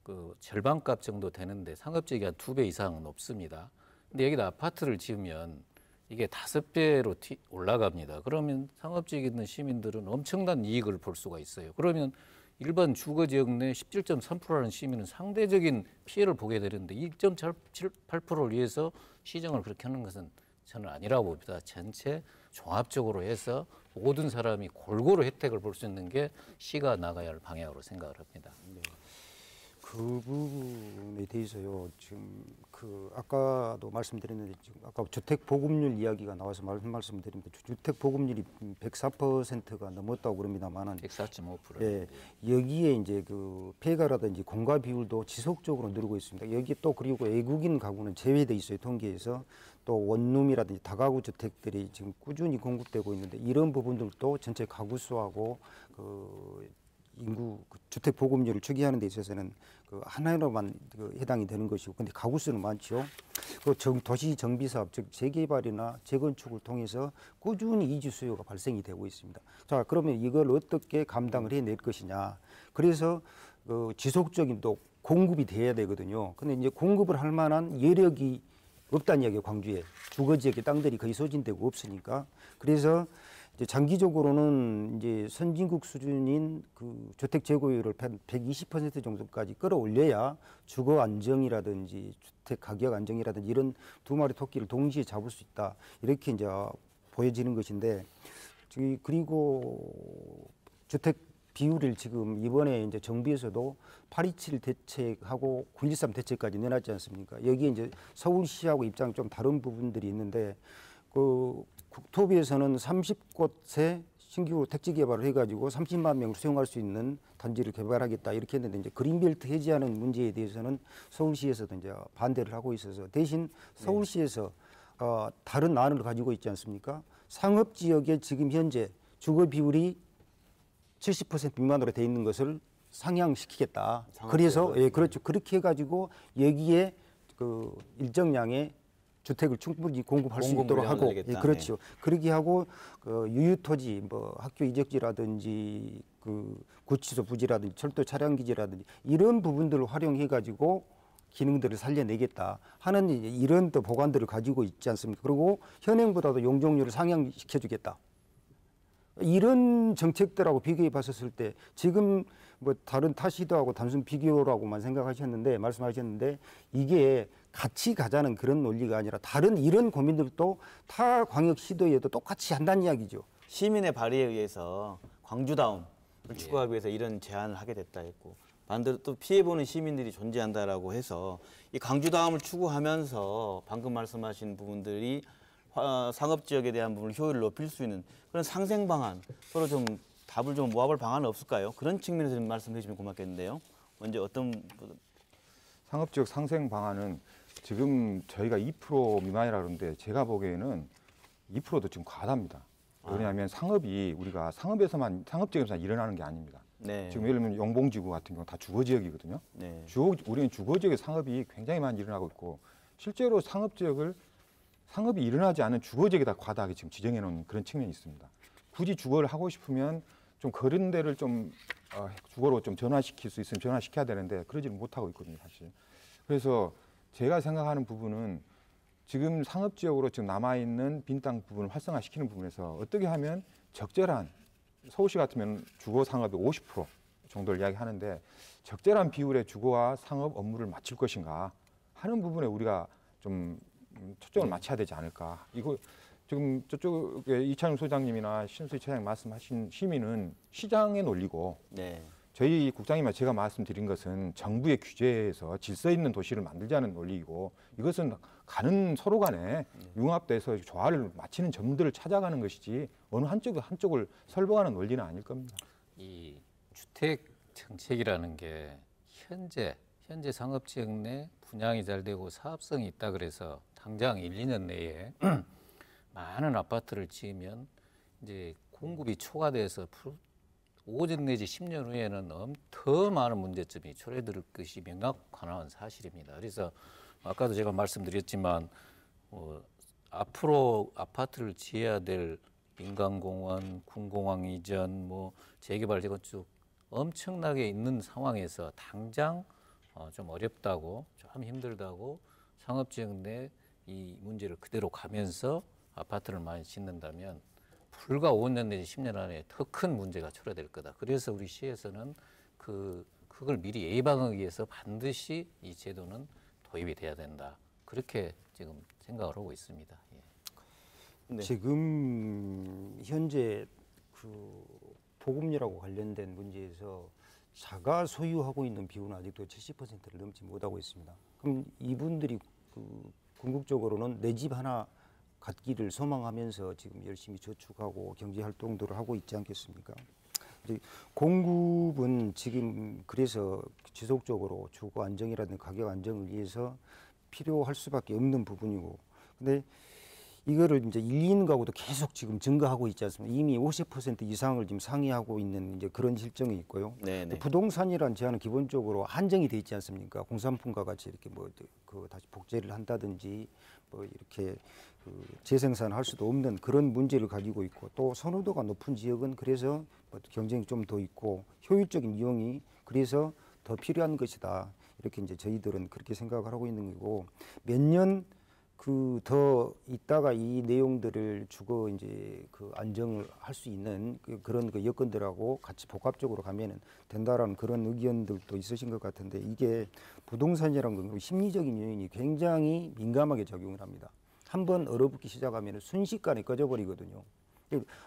그 절반값 정도 되는데 상업지역이 한 2배 이상 높습니다. 근데 여기다 아파트를 지으면 이게 5배로 올라갑니다. 그러면 상업지역에 있는 시민들은 엄청난 이익을 볼 수가 있어요. 그러면 일반 주거지역 내 17.3%라는 시민은 상대적인 피해를 보게 되는데 1.8%를 위해서 시정을 그렇게 하는 것은 저는 아니라고 봅니다. 전체 종합적으로 해서 모든 사람이 골고루 혜택을 볼 수 있는 게 시가 나가야 할 방향으로 생각을 합니다. 네. 그 부분에 대해서요. 지금 아까도 말씀드렸는데 지금 아까 주택 보급률 이야기가 나와서 말씀드립니다. 주택 보급률이 104%가 넘었다고 그럽니다만은 104.5%. 예, 여기에 이제 그 폐가라든지 공가 비율도 지속적으로 늘고 있습니다. 여기 또 그리고 외국인 가구는 제외돼 있어요. 통계에서 또 원룸이라든지 다가구 주택들이 지금 꾸준히 공급되고 있는데 이런 부분들도 전체 가구 수하고 그 인구 주택 보급률을 추계하는 데 있어서는 그 하나로만 해당이 되는 것이고, 근데 가구 수는 많죠. 그 도시 정비 사업, 즉 재개발이나 재건축을 통해서 꾸준히 이주 수요가 발생이 되고 있습니다. 자, 그러면 이걸 어떻게 감당을 해낼 것이냐? 그래서 지속적인 또 공급이 돼야 되거든요. 근데 이제 공급을 할 만한 여력이 없다는 이야기예요. 광주에 주거 지역의 땅들이 거의 소진되고 없으니까. 그래서 이제 장기적으로는 이제 선진국 수준인 그 주택 재고율을 120% 정도까지 끌어올려야 주거 안정이라든지 주택 가격 안정이라든지 이런 두 마리 토끼를 동시에 잡을 수 있다. 이렇게 이제 보여지는 것인데, 그리고 주택 비율을 지금 이번에 이제 정부에서도 827 대책하고 913 대책까지 내놨지 않습니까? 여기에 이제 서울시하고 입장이 좀 다른 부분들이 있는데 그 국토부에서는 30곳에 신규 택지 개발을 해가지고 30만 명을 수용할 수 있는 단지를 개발하겠다 이렇게 했는데 이제 그린벨트 해제하는 문제에 대해서는 서울시에서도 이제 반대를 하고 있어서 대신 서울시에서 다른 안을 가지고 있지 않습니까? 상업 지역에 지금 현재 주거 비율이 70% 미만으로 돼 있는 것을 상향시키겠다. 그래서 예, 그렇죠. 그렇게 해가지고 여기에 그 일정량의 주택을 충분히 공급할 수 있도록 하고, 예, 그렇죠. 그렇게 하고 그 유유토지, 뭐 학교 이적지라든지 그 구치소 부지라든지 철도 차량 기지라든지 이런 부분들을 활용해가지고 기능들을 살려내겠다 하는 이런 또 보관들을 가지고 있지 않습니까? 그리고 현행보다도 용적률을 상향시켜주겠다. 이런 정책들하고 비교해 봤었을 때 지금 뭐 다른 타 시도하고 단순 비교라고만 생각하셨는데 말씀하셨는데 이게 같이 가자는 그런 논리가 아니라 다른 이런 고민들도 타 광역 시도에도 똑같이 한다는 이야기죠. 시민의 발의에 의해서 광주다움을 추구하기 위해서 이런 제안을 하게 됐다 했고 반대로 또 피해보는 시민들이 존재한다라고 해서 이 광주다움을 추구하면서 방금 말씀하신 부분들이 상업 지역에 대한 부분을 효율을 높일 수 있는 그런 상생 방안 서로 좀 답을 좀 모아볼 방안은 없을까요? 그런 측면에서 좀 말씀해 주시면 고맙겠는데요. 먼저 어떤 상업 지역 상생 방안은 지금 저희가 2% 미만이라 그러는데 제가 보기에는 2%도 지금 과다합니다. 왜냐하면 상업이 우리가 상업 지역에서만 일어나는 게 아닙니다. 네. 지금 예를 들면 영봉지구 같은 경우 다 주거 지역이거든요. 네. 우리는 주거 지역의 상업이 굉장히 많이 일어나고 있고 실제로 상업이 일어나지 않은 주거 지역에다 과다하게 지금 지정해 놓은 그런 측면이 있습니다. 굳이 주거를 하고 싶으면 좀 그런 데를 좀 주거로 좀 전환시킬 수 있으면 전환시켜야 되는데 그러지는 못하고 있거든요, 사실. 그래서 제가 생각하는 부분은 지금 상업 지역으로 지금 남아 있는 빈 땅 부분을 활성화시키는 부분에서 어떻게 하면 적절한 서울시 같으면 주거 상업의 50% 정도를 이야기하는데 적절한 비율의 주거와 상업 업무를 맞출 것인가 하는 부분에 우리가 좀 초점을 맞춰야 되지 않을까. 이거 지금 저쪽에 이찬용 소장님이나 신수희 차장 말씀하신 시민은 시장의 논리고 네. 저희 국장님과 제가 말씀드린 것은 정부의 규제에서 질서 있는 도시를 만들자는 논리이고 이것은 가는 서로 간에 융합돼서 조화를 맞추는 점들을 찾아가는 것이지 어느 한쪽을 설봉하는 논리는 아닐 겁니다. 이 주택 정책이라는 게 현재 상업지역 내 분양이 잘 되고 사업성이 있다 그래서 당장 1, 2년 내에 많은 아파트를 지으면 이제 공급이 초과돼서 5년 내지 10년 후에는 더 많은 문제점이 초래될 것이 명확한 사실입니다. 그래서 아까도 제가 말씀드렸지만 앞으로 아파트를 지어야 될 민간공원, 군공항 이전, 재개발 재건축 엄청나게 있는 상황에서 당장 좀 어렵다고, 좀 힘들다고 상업지역 내 이 문제를 그대로 가면서 아파트를 많이 짓는다면 불과 5년 내지 10년 안에 더 큰 문제가 초래될 거다. 그래서 우리 시에서는 그걸 미리 예방하기 위해서 반드시 이 제도는 도입이 돼야 된다. 그렇게 지금 생각을 하고 있습니다. 예. 네. 지금 현재 그 보급률하고 관련된 문제에서 자가 소유하고 있는 비율은 아직도 70%를 넘지 못하고 있습니다. 그럼 이분들이 궁극적으로는 내 집 하나 갖기를 소망하면서 지금 열심히 저축하고 경제 활동들을 하고 있지 않겠습니까? 이제 공급은 지금 그래서 지속적으로 주거 안정이라든지 가격 안정을 위해서 필요할 수밖에 없는 부분이고, 근데 이거를 이제 1, 2년 가구도 계속 지금 증가하고 있지 않습니까? 이미 50% 이상을 지금 상회하고 있는 이제 그런 실정이 있고요. 네네. 부동산이란 제한은 기본적으로 한정이 돼 있지 않습니까? 공산품과 같이 이렇게 다시 복제를 한다든지 이렇게 재생산할 수도 없는 그런 문제를 가지고 있고, 또 선호도가 높은 지역은 그래서 경쟁이 좀 더 있고 효율적인 이용이 그래서 더 필요한 것이다. 이렇게 이제 저희들은 그렇게 생각을 하고 있는 거고, 몇 년 더 있다가 이 내용들을 주거 이제 안정을 할 수 있는 그런 여건들하고 같이 복합적으로 가면은 된다라는 그런 의견들도 있으신 것 같은데, 이게 부동산이라는 건 심리적인 요인이 굉장히 민감하게 작용을 합니다. 한번 얼어붙기 시작하면 순식간에 꺼져버리거든요.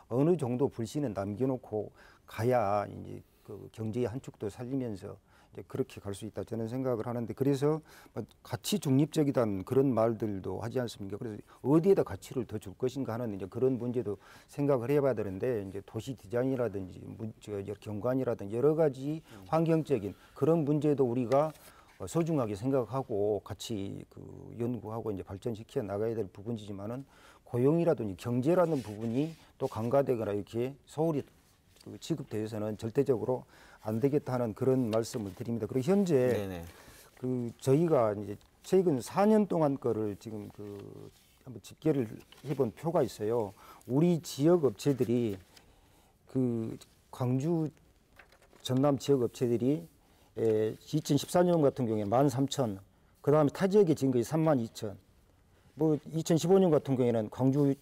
어느 정도 불씨는 남겨놓고 가야 이제 그 경제의 한 축도 살리면서 이제 그렇게 갈 수 있다 저는 생각을 하는데 그래서 뭐 가치 중립적이다는 그런 말들도 하지 않습니까? 그래서 어디에다 가치를 더 줄 것인가 하는 이제 그런 문제도 생각을 해봐야 되는데 이제 도시 디자인이라든지 경관이라든지 여러 가지 환경적인 그런 문제도 우리가 소중하게 생각하고 같이 그 연구하고 이제 발전시켜 나가야 될 부분이지만은 고용이라든지 경제라는 부분이 또 강화되거나 이렇게 소홀히 그 취급되어서는 절대적으로 안 되겠다 하는 그런 말씀을 드립니다. 그리고 현재 네네. 그 저희가 이제 최근 4년 동안 거를 지금 그 한번 집계를 해본 표가 있어요. 우리 지역 업체들이 그 광주 전남 지역 업체들이 2014년 같은 경우에 13,000, 그 다음에 타 지역에 지은 것이 32,000. 뭐 2015년 같은 경우에는 광주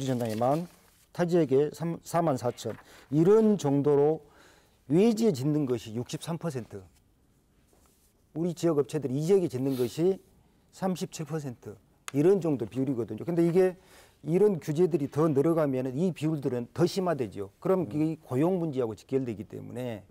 전남에 10,000, 타 지역에 44,000. 이런 정도로 외지에 짓는 것이 63%. 우리 지역 업체들이 이 지역에 짓는 것이 37%. 이런 정도 비율이거든요. 근데 이게 이런 규제들이 더 늘어가면 이 비율들은 더 심화되죠. 그럼 이 고용 문제하고 직결되기 때문에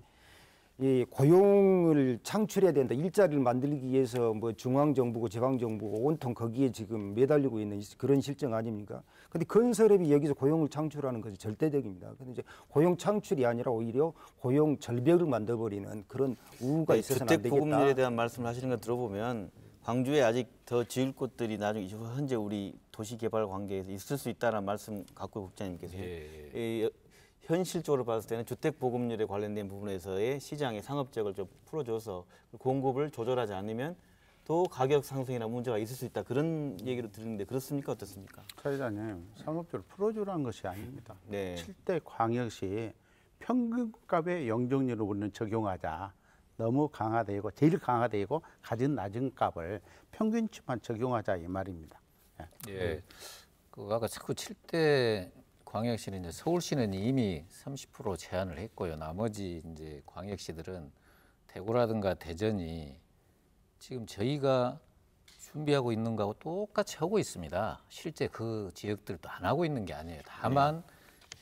이 고용을 창출해야 된다. 일자리를 만들기 위해서 뭐 중앙정부고 지방정부고 온통 거기에 지금 매달리고 있는 그런 실정 아닙니까? 근데 건설업이 여기서 고용을 창출하는 것이 절대적입니다. 근데 이제 고용 창출이 아니라 오히려 고용 절벽을 만들어버리는 그런 우우가 있어서는 안 되겠다. 주택 보급률에 대한 말씀을 하시는 거 들어보면 광주에 아직 더 지을 곳들이 나중에 현재 우리 도시개발 관계에서 있을 수 있다는 말씀 갖고 국장님께서 현실적으로 봤을 때는 주택 보급률에 관련된 부분에서의 시장의 상업적을 좀 풀어줘서 공급을 조절하지 않으면 또 가격 상승이나 문제가 있을 수 있다 그런 얘기를 드리는데 그렇습니까 어떻습니까? 사회자님, 상업적으로 풀어주라는 것이 아닙니다. 네. 7대 광역시 평균값의 영종률을 우리는 적용하자. 너무 강화되고 제일 강화되고 가진 낮은 값을 평균치만 적용하자 이 말입니다. 예. 그 아까 자꾸 7대 광역시는 이제 서울시는 이미 30% 제한을 했고요. 나머지 이제 광역시들은 대구라든가 대전이 지금 저희가 준비하고 있는 거하고 똑같이 하고 있습니다. 실제 그 지역들도 안 하고 있는 게 아니에요. 다만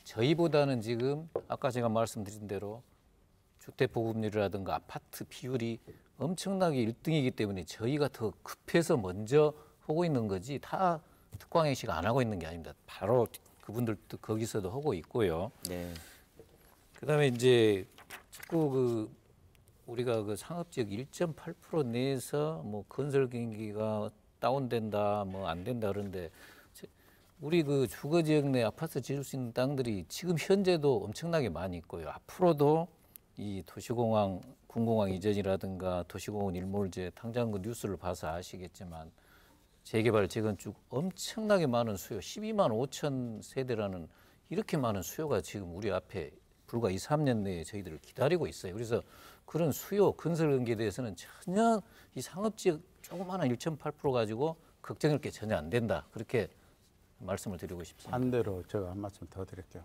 저희보다는 지금 아까 제가 말씀드린 대로 주택 보급률이라든가 아파트 비율이 엄청나게 1등이기 때문에 저희가 더 급해서 먼저 하고 있는 거지 다 특광역시가 안 하고 있는 게 아닙니다. 바로 그분들도 거기서도 하고 있고요. 네. 그다음에 이제 자꾸 그 우리가 그 상업지역 1.8% 내에서 뭐 건설 경기가 다운된다, 뭐 안 된다 그러는데 우리 그 주거 지역 내 아파트 지을 수 있는 땅들이 지금 현재도 엄청나게 많이 있고요. 앞으로도 이 도시공항, 군공항 이전이라든가 도시공원 일몰제 당장 그 뉴스를 봐서 아시겠지만 재개발, 재건축 엄청나게 많은 수요, 12만 5천 세대라는 이렇게 많은 수요가 지금 우리 앞에 불과 2, 3년 내에 저희들을 기다리고 있어요. 그래서 그런 수요, 건설 경기에 대해서는 전혀 이 상업지역 조그마한 1.8% 가지고 걱정할 게 전혀 안 된다. 그렇게 말씀을 드리고 싶습니다. 반대로 제가 한 말씀 더 드릴게요.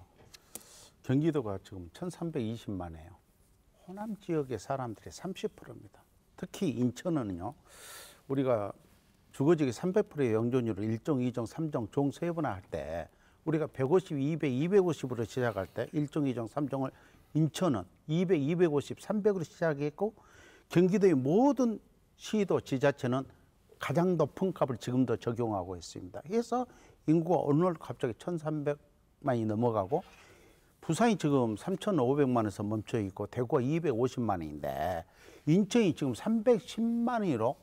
경기도가 지금 1,320만이에요. 호남 지역의 사람들이 30%입니다. 특히 인천은요. 우리가 주거지역의 300%의 영존율을 1종, 2종, 3종 종 세분화할 때 우리가 150, 200, 250으로 시작할 때 1종, 2종, 3종을 인천은 200, 250, 300으로 시작했고 경기도의 모든 시도 지자체는 가장 높은 값을 지금도 적용하고 있습니다. 그래서 인구가 오늘 갑자기 1,300만이 넘어가고 부산이 지금 3,500만에서 멈춰 있고 대구가 250만인데 인천이 지금 310만이로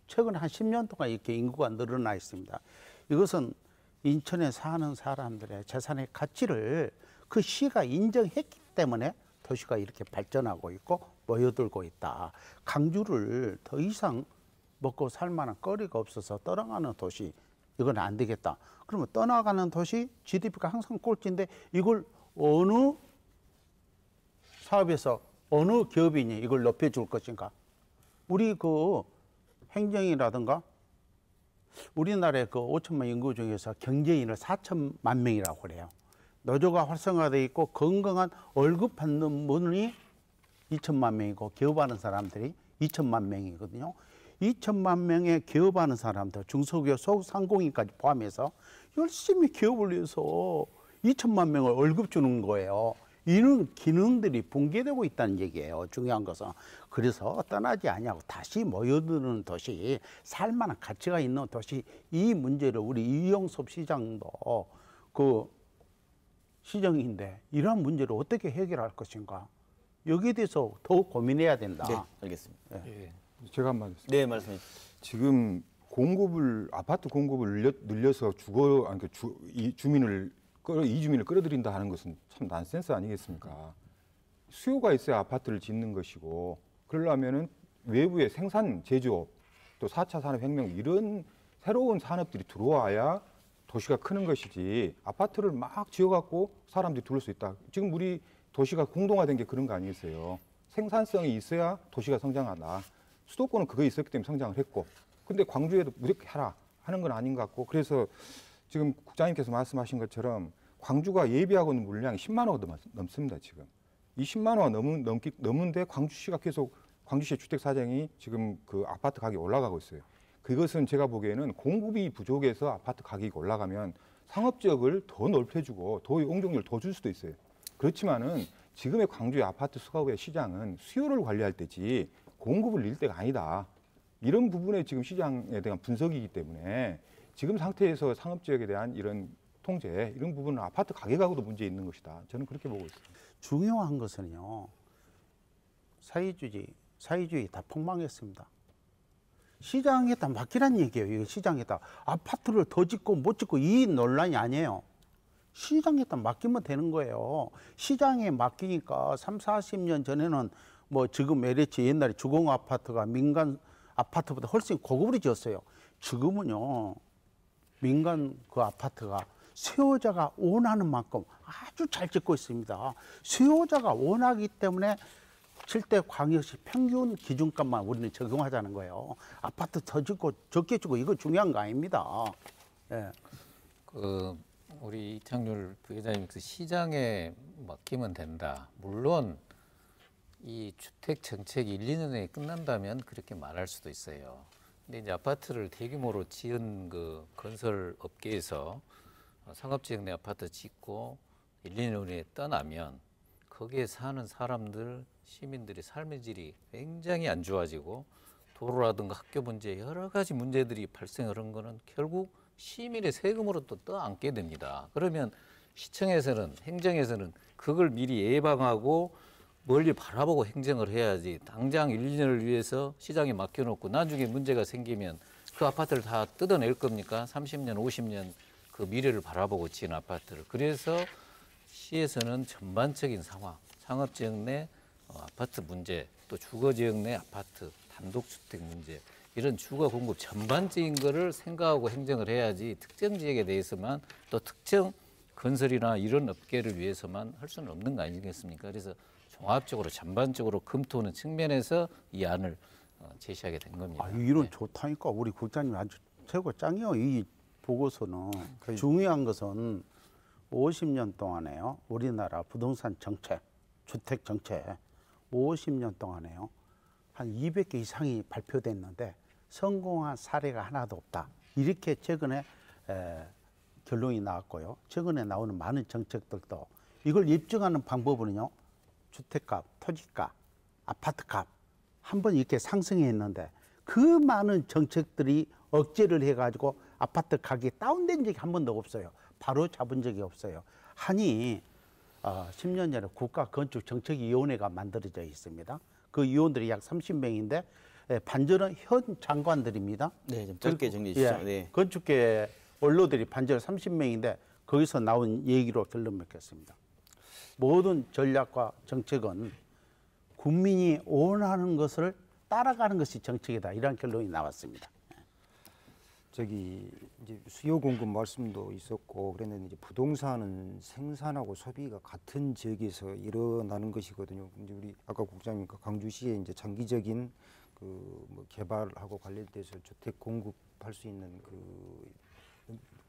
최근 한 10년 동안 이렇게 인구가 늘어나 있습니다. 이것은 인천에 사는 사람들의 재산의 가치를 그 시가 인정했기 때문에 도시가 이렇게 발전하고 있고 모여들고 있다. 강주를 더 이상 먹고 살 만한 거리가 없어서 떠나가는 도시, 이건 안 되겠다. 그러면 떠나가는 도시, GDP가 항상 꼴찌인데 이걸 어느 사업에서 어느 기업인이 이걸 높여줄 것인가? 우리 그 행정이라든가 우리나라의 그 5천만 인구 중에서 경제인을 4천만 명이라고 그래요. 노조가 활성화되어 있고 건강한 월급 받는 분이 2천만 명이고 기업하는 사람들이 2천만 명이거든요. 2천만 명의 기업하는 사람들, 중소기업, 소상공인까지 포함해서 열심히 기업을 위해서 2천만 명을 월급 주는 거예요. 이런 기능들이 붕괴되고 있다는 얘기예요. 중요한 것은. 그래서 떠나지 아니하고 다시 모여드는 도시, 살만한 가치가 있는 도시, 이 문제를 우리 이영섭 시장도 그 시장인데 이러한 문제를 어떻게 해결할 것인가, 여기에 대해서 더욱 고민해야 된다. 네, 알겠습니다. 제가 한 말. 네, 말씀해 주세요. 지금 아파트 공급을 늘려서 이주민을 끌어들인다 하는 것은 참 난센스 아니겠습니까? 수요가 있어야 아파트를 짓는 것이고, 그러려면은 외부의 생산, 제조업, 또 4차 산업혁명 이런 새로운 산업들이 들어와야 도시가 크는 것이지, 아파트를 막 지어갖고 사람들이 들어올 수 있다. 지금 우리 도시가 공동화된 게 그런 거 아니겠어요? 생산성이 있어야 도시가 성장한다. 수도권은 그거 있었기 때문에 성장을 했고, 근데 광주에도 무조건 해라 하는 건 아닌 것 같고, 그래서 지금 국장님께서 말씀하신 것처럼 광주가 예비하고 있는 물량이 10만 호가 넘습니다. 지금 이 10만 호가 넘는데 광주시가 계속, 광주시의 주택 사정이 지금 그 아파트 가격이 올라가고 있어요. 그것은 제가 보기에는 공급이 부족해서 아파트 가격이 올라가면 상업지역을 더 넓혀주고 더 용적률을 더 줄 수도 있어요. 그렇지만은 지금의 광주의 아파트 수가의 시장은 수요를 관리할 때지 공급을 낼 때가 아니다. 이런 부분에 지금 시장에 대한 분석이기 때문에 지금 상태에서 상업지역에 대한 이런 통제, 이런 부분은 아파트 가격하고도 문제 있는 것이다. 저는 그렇게 보고 있습니다. 중요한 것은요, 사회주의 다 폭망했습니다. 시장에다 맡기란 얘기예요. 이거 시장에다 아파트를 더 짓고 못 짓고 이 논란이 아니에요. 시장에다 맡기면 되는 거예요. 시장에 맡기니까 30-40년 전에는 뭐 지금 LH 옛날에 주공 아파트가 민간 아파트보다 훨씬 고급으로 지었어요. 지금은요, 민간 그 아파트가 수요자가 원하는 만큼 아주 잘 짓고 있습니다. 수요자가 원하기 때문에 7대 광역시 평균 기준값만 우리는 적용하자는 거예요. 아파트 더 짓고 적게 짓고 이거 중요한 거 아닙니다. 예. 우리 이창률 부회장님 그 시장에 맡기면 된다. 물론 이 주택 정책이 1-2년에 끝난다면 그렇게 말할 수도 있어요. 근데 이제 아파트를 대규모로 지은 그 건설 업계에서 상업지역 내 아파트 짓고 1-2년 후에 떠나면 거기에 사는 사람들, 시민들의 삶의 질이 굉장히 안 좋아지고 도로라든가 학교 문제 여러 가지 문제들이 발생을 한 거는 결국 시민의 세금으로 또 떠안게 됩니다. 그러면 시청에서는, 행정에서는 그걸 미리 예방하고 멀리 바라보고 행정을 해야지, 당장 1-2년을 위해서 시장에 맡겨놓고 나중에 문제가 생기면 그 아파트를 다 뜯어낼 겁니까? 30년, 50년 그 미래를 바라보고 지은 아파트를. 그래서 시에서는 전반적인 상황, 상업지역 내 아파트 문제, 또 주거지역 내 아파트, 단독주택 문제, 이런 주거 공급 전반적인 거를 생각하고 행정을 해야지 특정 지역에 대해서만, 또 특정 건설이나 이런 업계를 위해서만 할 수는 없는 거 아니겠습니까? 그래서 종합적으로 전반적으로 검토하는 측면에서 이 안을 제시하게 된 겁니다. 이론 좋다니까. 우리 국장님 아주 최고 짱이요. 이 보고서는. 중요한 것은 50년 동안에요, 우리나라 부동산 정책, 주택 정책 50년 동안에요, 한 200개 이상이 발표됐는데 성공한 사례가 하나도 없다. 이렇게 최근에 결론이 나왔고요. 최근에 나오는 많은 정책들도 이걸 입증하는 방법은요, 주택값, 토지값, 아파트값 한번 이렇게 상승했는데 그 많은 정책들이 억제를 해가지고 아파트 가격이 다운된 적이 한 번도 없어요. 바로 잡은 적이 없어요. 하니 10년 전에 국가건축정책위원회가 만들어져 있습니다. 그 위원들이 약 30명인데 반절은 현 장관들입니다. 네, 좀 짧게 정리해 주시죠. 예, 네. 건축계 원로들이 반절 30명인데 거기서 나온 얘기로 결론 맺겠습니다. 모든 전략과 정책은 국민이 원하는 것을 따라가는 것이 정책이다. 이런 결론이 나왔습니다. 저기 이제 수요 공급 말씀도 있었고, 그랬는데 이제 부동산은 생산하고 소비가 같은 지역에서 일어나는 것이거든요. 이제 우리 아까 국장님 광주시에 이제 장기적인 그 뭐 개발하고 관련돼서 주택 공급할 수 있는 그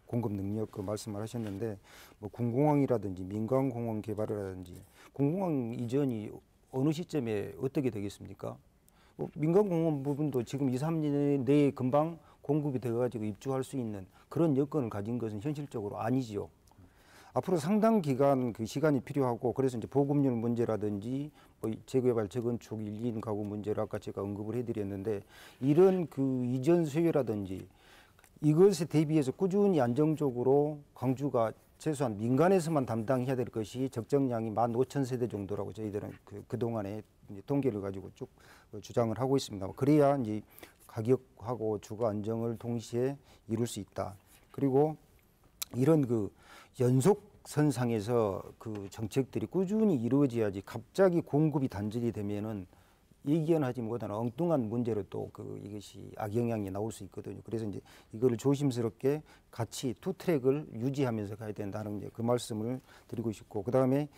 공급 능력 그 말씀을 하셨는데, 뭐 군공항이라든지 민간공항 개발이라든지 공공항 이전이 어느 시점에 어떻게 되겠습니까? 민간공항 부분도 지금 2-3년 내에 금방 공급이 되어가지고 입주할 수 있는 그런 여건을 가진 것은 현실적으로 아니지요. 앞으로 상당 기간 그 시간이 필요하고 그래서 이제 보급률 문제라든지 뭐 재개발 재건축 1인 가구 문제를 아까 제가 언급을 해드렸는데 이런 그 이전 수요라든지 이것에 대비해서 꾸준히 안정적으로 광주가 최소한 민간에서만 담당해야 될 것이 적정량이 15,000세대 정도라고 저희들은 그동안에 통계를 가지고 쭉 주장을 하고 있습니다. 그래야 이제 가격하고 주거 안정을 동시에 이룰 수 있다. 그리고 이런 그 연속선상에서 그 정책들이 꾸준히 이루어져야지 갑자기 공급이 단절이 되면은 이견하지 못하는 엉뚱한 문제로 또 이것이 악영향이 나올 수 있거든요. 그래서 이제 이거를 조심스럽게 같이 투 트랙을 유지하면서 가야 된다는 이제 그 말씀을 드리고 싶고, 그 다음에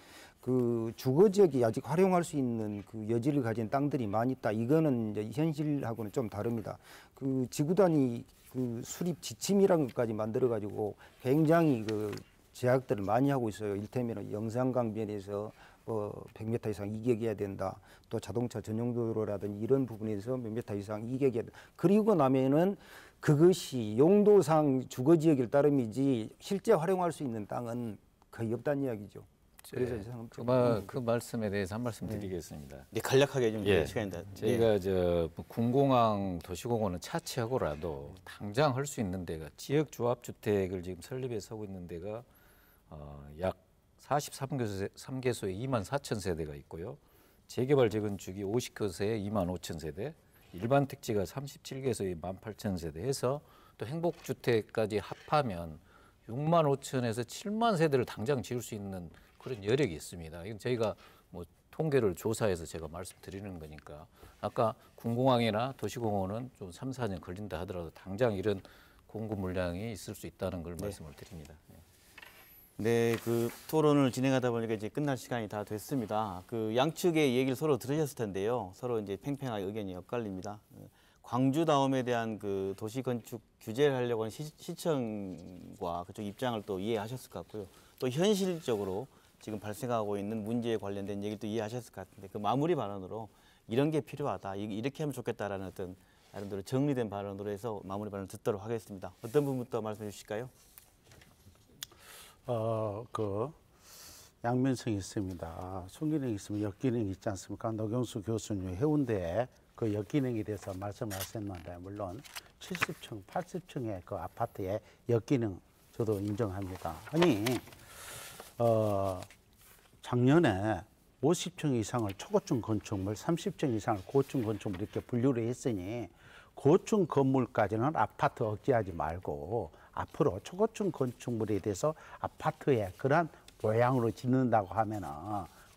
그 주거 지역이 아직 활용할 수 있는 그 여지를 가진 땅들이 많이 있다. 이거는 이제 현실하고는 좀 다릅니다. 그 지구 단위 그 수립 지침이라는 것까지 만들어 가지고 굉장히 그 제약들을 많이 하고 있어요. 일테면 영산강변에서 100m 이상 이격해야 된다. 또 자동차 전용도로라든지 이런 부분에서 몇 미터 이상 이격해야 된다. 그리고 나면은 그것이 용도상 주거지역일 따름이지 실제 활용할 수 있는 땅은 거의 없다는 이야기죠. 그래서 그 말씀에 대해서 한 말씀 드리겠습니다. 네, 간략하게 좀 시간입니다. 저희가 군공항 도시공원은 차치하고라도 당장 할 수 있는 데가 지역 조합주택을 지금 설립해서 하고 있는 데가 약 43개소에 24,000세대가 있고요. 재개발 재건축이 50개소에 25,000세대, 일반 택지가 37개소에 18,000세대 해서 또 행복주택까지 합하면 65,000에서 7만 세대를 당장 지을 수 있는 그런 여력이 있습니다. 이건 저희가 뭐 통계를 조사해서 제가 말씀드리는 거니까 아까 군공항이나 도시공원은 좀 3, 4년 걸린다 하더라도 당장 이런 공급 물량이 있을 수 있다는 걸 말씀을 드립니다. 네, 그 토론을 진행하다 보니까 이제 끝날 시간이 다 됐습니다. 그 양측의 얘기를 서로 들으셨을 텐데요. 서로 이제 팽팽하게 의견이 엇갈립니다. 광주다움에 대한 그 도시 건축 규제를 하려고 하는 시청과 그쪽 입장을 또 이해하셨을 것 같고요. 또 현실적으로 지금 발생하고 있는 문제에 관련된 얘기도 이해하셨을 것 같은데 그 마무리 발언으로 이런 게 필요하다, 이렇게 하면 좋겠다라는 어떤 나름대로 정리된 발언으로 해서 마무리 발언을 듣도록 하겠습니다. 어떤 부분부터 말씀해 주실까요? 그 양면성이 있습니다. 순기능이 있으면 역기능이 있지 않습니까? 노경수 교수님 해운대에 그 역기능에 대해서 말씀하셨는데 물론 70층, 80층의 그 아파트의 역기능 저도 인정합니다. 아니 작년에 50층 이상을 초고층 건축물, 30층 이상을 고층 건축물 이렇게 분류를 했으니 고층 건물까지는 아파트 억제하지 말고 앞으로 초고층 건축물에 대해서 아파트의 그러한 모양으로 짓는다고 하면은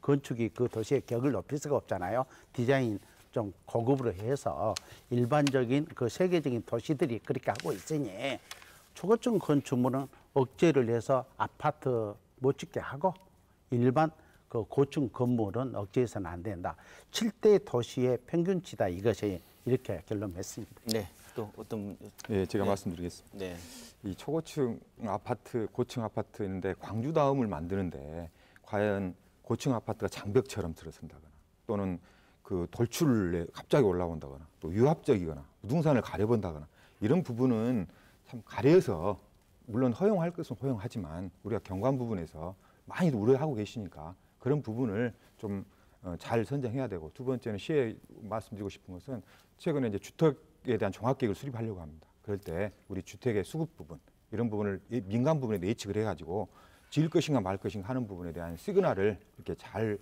건축이 그 도시의 격을 높일 수가 없잖아요. 디자인 좀 고급으로 해서 일반적인 그 세계적인 도시들이 그렇게 하고 있으니 초고층 건축물은 억제를 해서 아파트 못 짓게 하고 일반 그 고층 건물은 억제해서는 안 된다. 7대 도시의 평균치다 이것이 이렇게 결론했습니다. 네, 또 어떤 네, 제가 말씀드리겠습니다. 네. 이 초고층 아파트, 고층 아파트인데 광주다움을 만드는데 과연 고층 아파트가 장벽처럼 들어선다거나 또는 그 돌출에 갑자기 올라온다거나 또 유압적이거나 부동산을 가려본다거나 이런 부분은 참 가려서 물론 허용할 것은 허용하지만 우리가 경관 부분에서 많이 우려하고 계시니까 그런 부분을 좀 잘 선정해야 되고, 두 번째는 시에 말씀드리고 싶은 것은 최근에 이제 주택에 대한 종합계획을 수립하려고 합니다. 그럴 때 우리 주택의 수급 부분 이런 부분을 민간 부분에 예측을 해가지고 지을 것인가 말 것인가 하는 부분에 대한 시그널을 이렇게 잘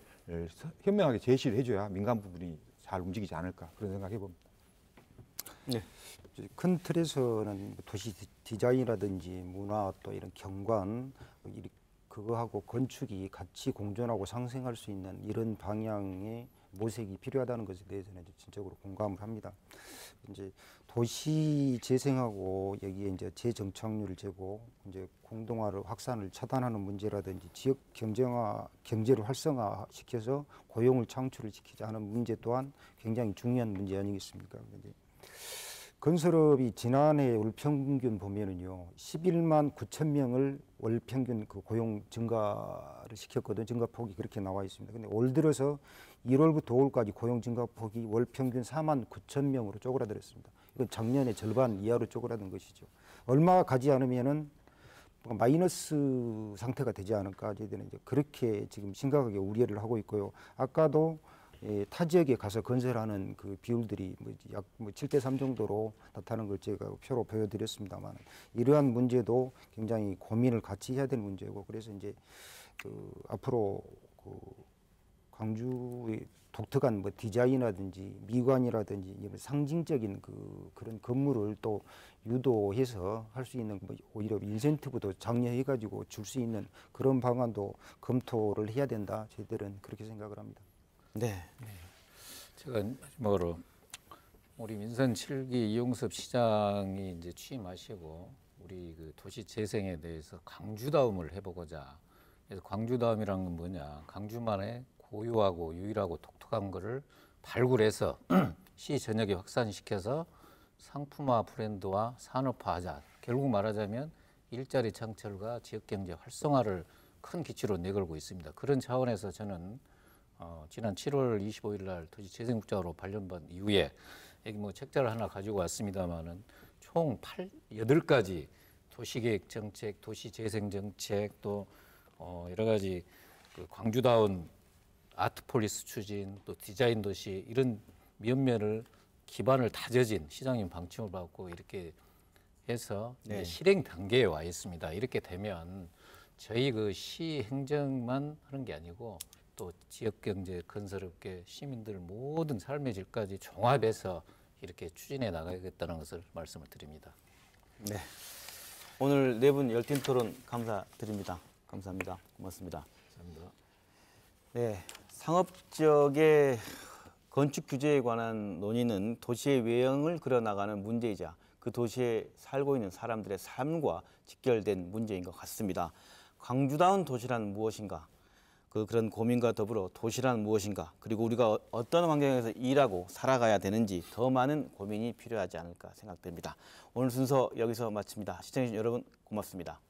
현명하게 제시를 해줘야 민간 부분이 잘 움직이지 않을까 그런 생각해 봅니다. 네. 큰 틀에서는 도시 디자인이라든지 문화 또 이런 경관 그거하고 건축이 같이 공존하고 상생할 수 있는 이런 방향의 모색이 필요하다는 것에 대해서는 진짜로 공감을 합니다. 이제 도시 재생하고 여기에 이제 재정착률을 재고 이제 공동화를 확산을 차단하는 문제라든지 지역 경제를 활성화시켜서 고용을 창출을 시키자 하는 문제 또한 굉장히 중요한 문제 아니겠습니까? 이제 건설업이 지난해 월 평균 보면은요 11만 9천 명을 월 평균 그 고용 증가를 시켰거든요. 증가폭이 그렇게 나와 있습니다. 근데 올 들어서 1월부터 5월까지 고용 증가폭이 월 평균 4만 9천 명으로 쪼그라들었습니다. 이건 작년의 절반 이하로 쪼그라든 것이죠. 얼마 가지 않으면은 마이너스 상태가 되지 않을까 저희들은 이제 그렇게 지금 심각하게 우려를 하고 있고요. 아까도 타 지역에 가서 건설하는 그 비율들이 약 7대 3 정도로 나타나는 걸 제가 표로 보여드렸습니다만 이러한 문제도 굉장히 고민을 같이 해야 되는 문제고 그래서 이제 그 앞으로 그 광주의 독특한 디자인이라든지 미관이라든지 이런 상징적인 그런 건물을 또 유도해서 할 수 있는 오히려 인센티브도 장려해가지고 줄 수 있는 그런 방안도 검토를 해야 된다. 저희들은 그렇게 생각을 합니다. 네. 제가 마지막으로 우리 민선 7기 이용섭 시장이 이제 취임하시고 우리 그 도시 재생에 대해서 광주다움을 해보고자. 그래서 광주다움이란 건 뭐냐? 광주만의 고유하고 유일하고 독특한 거를 발굴해서 시 전역에 확산시켜서 상품화 브랜드와 산업화하자. 결국 말하자면 일자리 창출과 지역경제 활성화를 큰 기치로 내걸고 있습니다. 그런 차원에서 저는 지난 7월 25일 날 도시재생국장으로 발령받은 이후에 여기 뭐 책자를 하나 가지고 왔습니다만은 총 8가지 도시계획 정책, 도시재생 정책 또 여러 가지 그 광주다운 아트폴리스 추진 또 디자인 도시 이런 면면을 기반을 다져진 시장님 방침을 받고 이렇게 해서 네. 실행 단계에 와 있습니다. 이렇게 되면 저희 그 시 행정만 하는 게 아니고 또 지역경제, 건설업계, 시민들 모든 삶의 질까지 종합해서 이렇게 추진해 나가겠다는 것을 말씀을 드립니다. 네. 오늘 네 분 열띤 토론 감사드립니다. 감사합니다. 고맙습니다. 감사합니다. 네. 상업지역의 건축 규제에 관한 논의는 도시의 외형을 그려나가는 문제이자 그 도시에 살고 있는 사람들의 삶과 직결된 문제인 것 같습니다. 광주다운 도시란 무엇인가? 그런 고민과 더불어 도시란 무엇인가? 그리고 우리가 어떤 환경에서 일하고 살아가야 되는지 더 많은 고민이 필요하지 않을까 생각됩니다. 오늘 순서 여기서 마칩니다. 시청해주신 여러분 고맙습니다.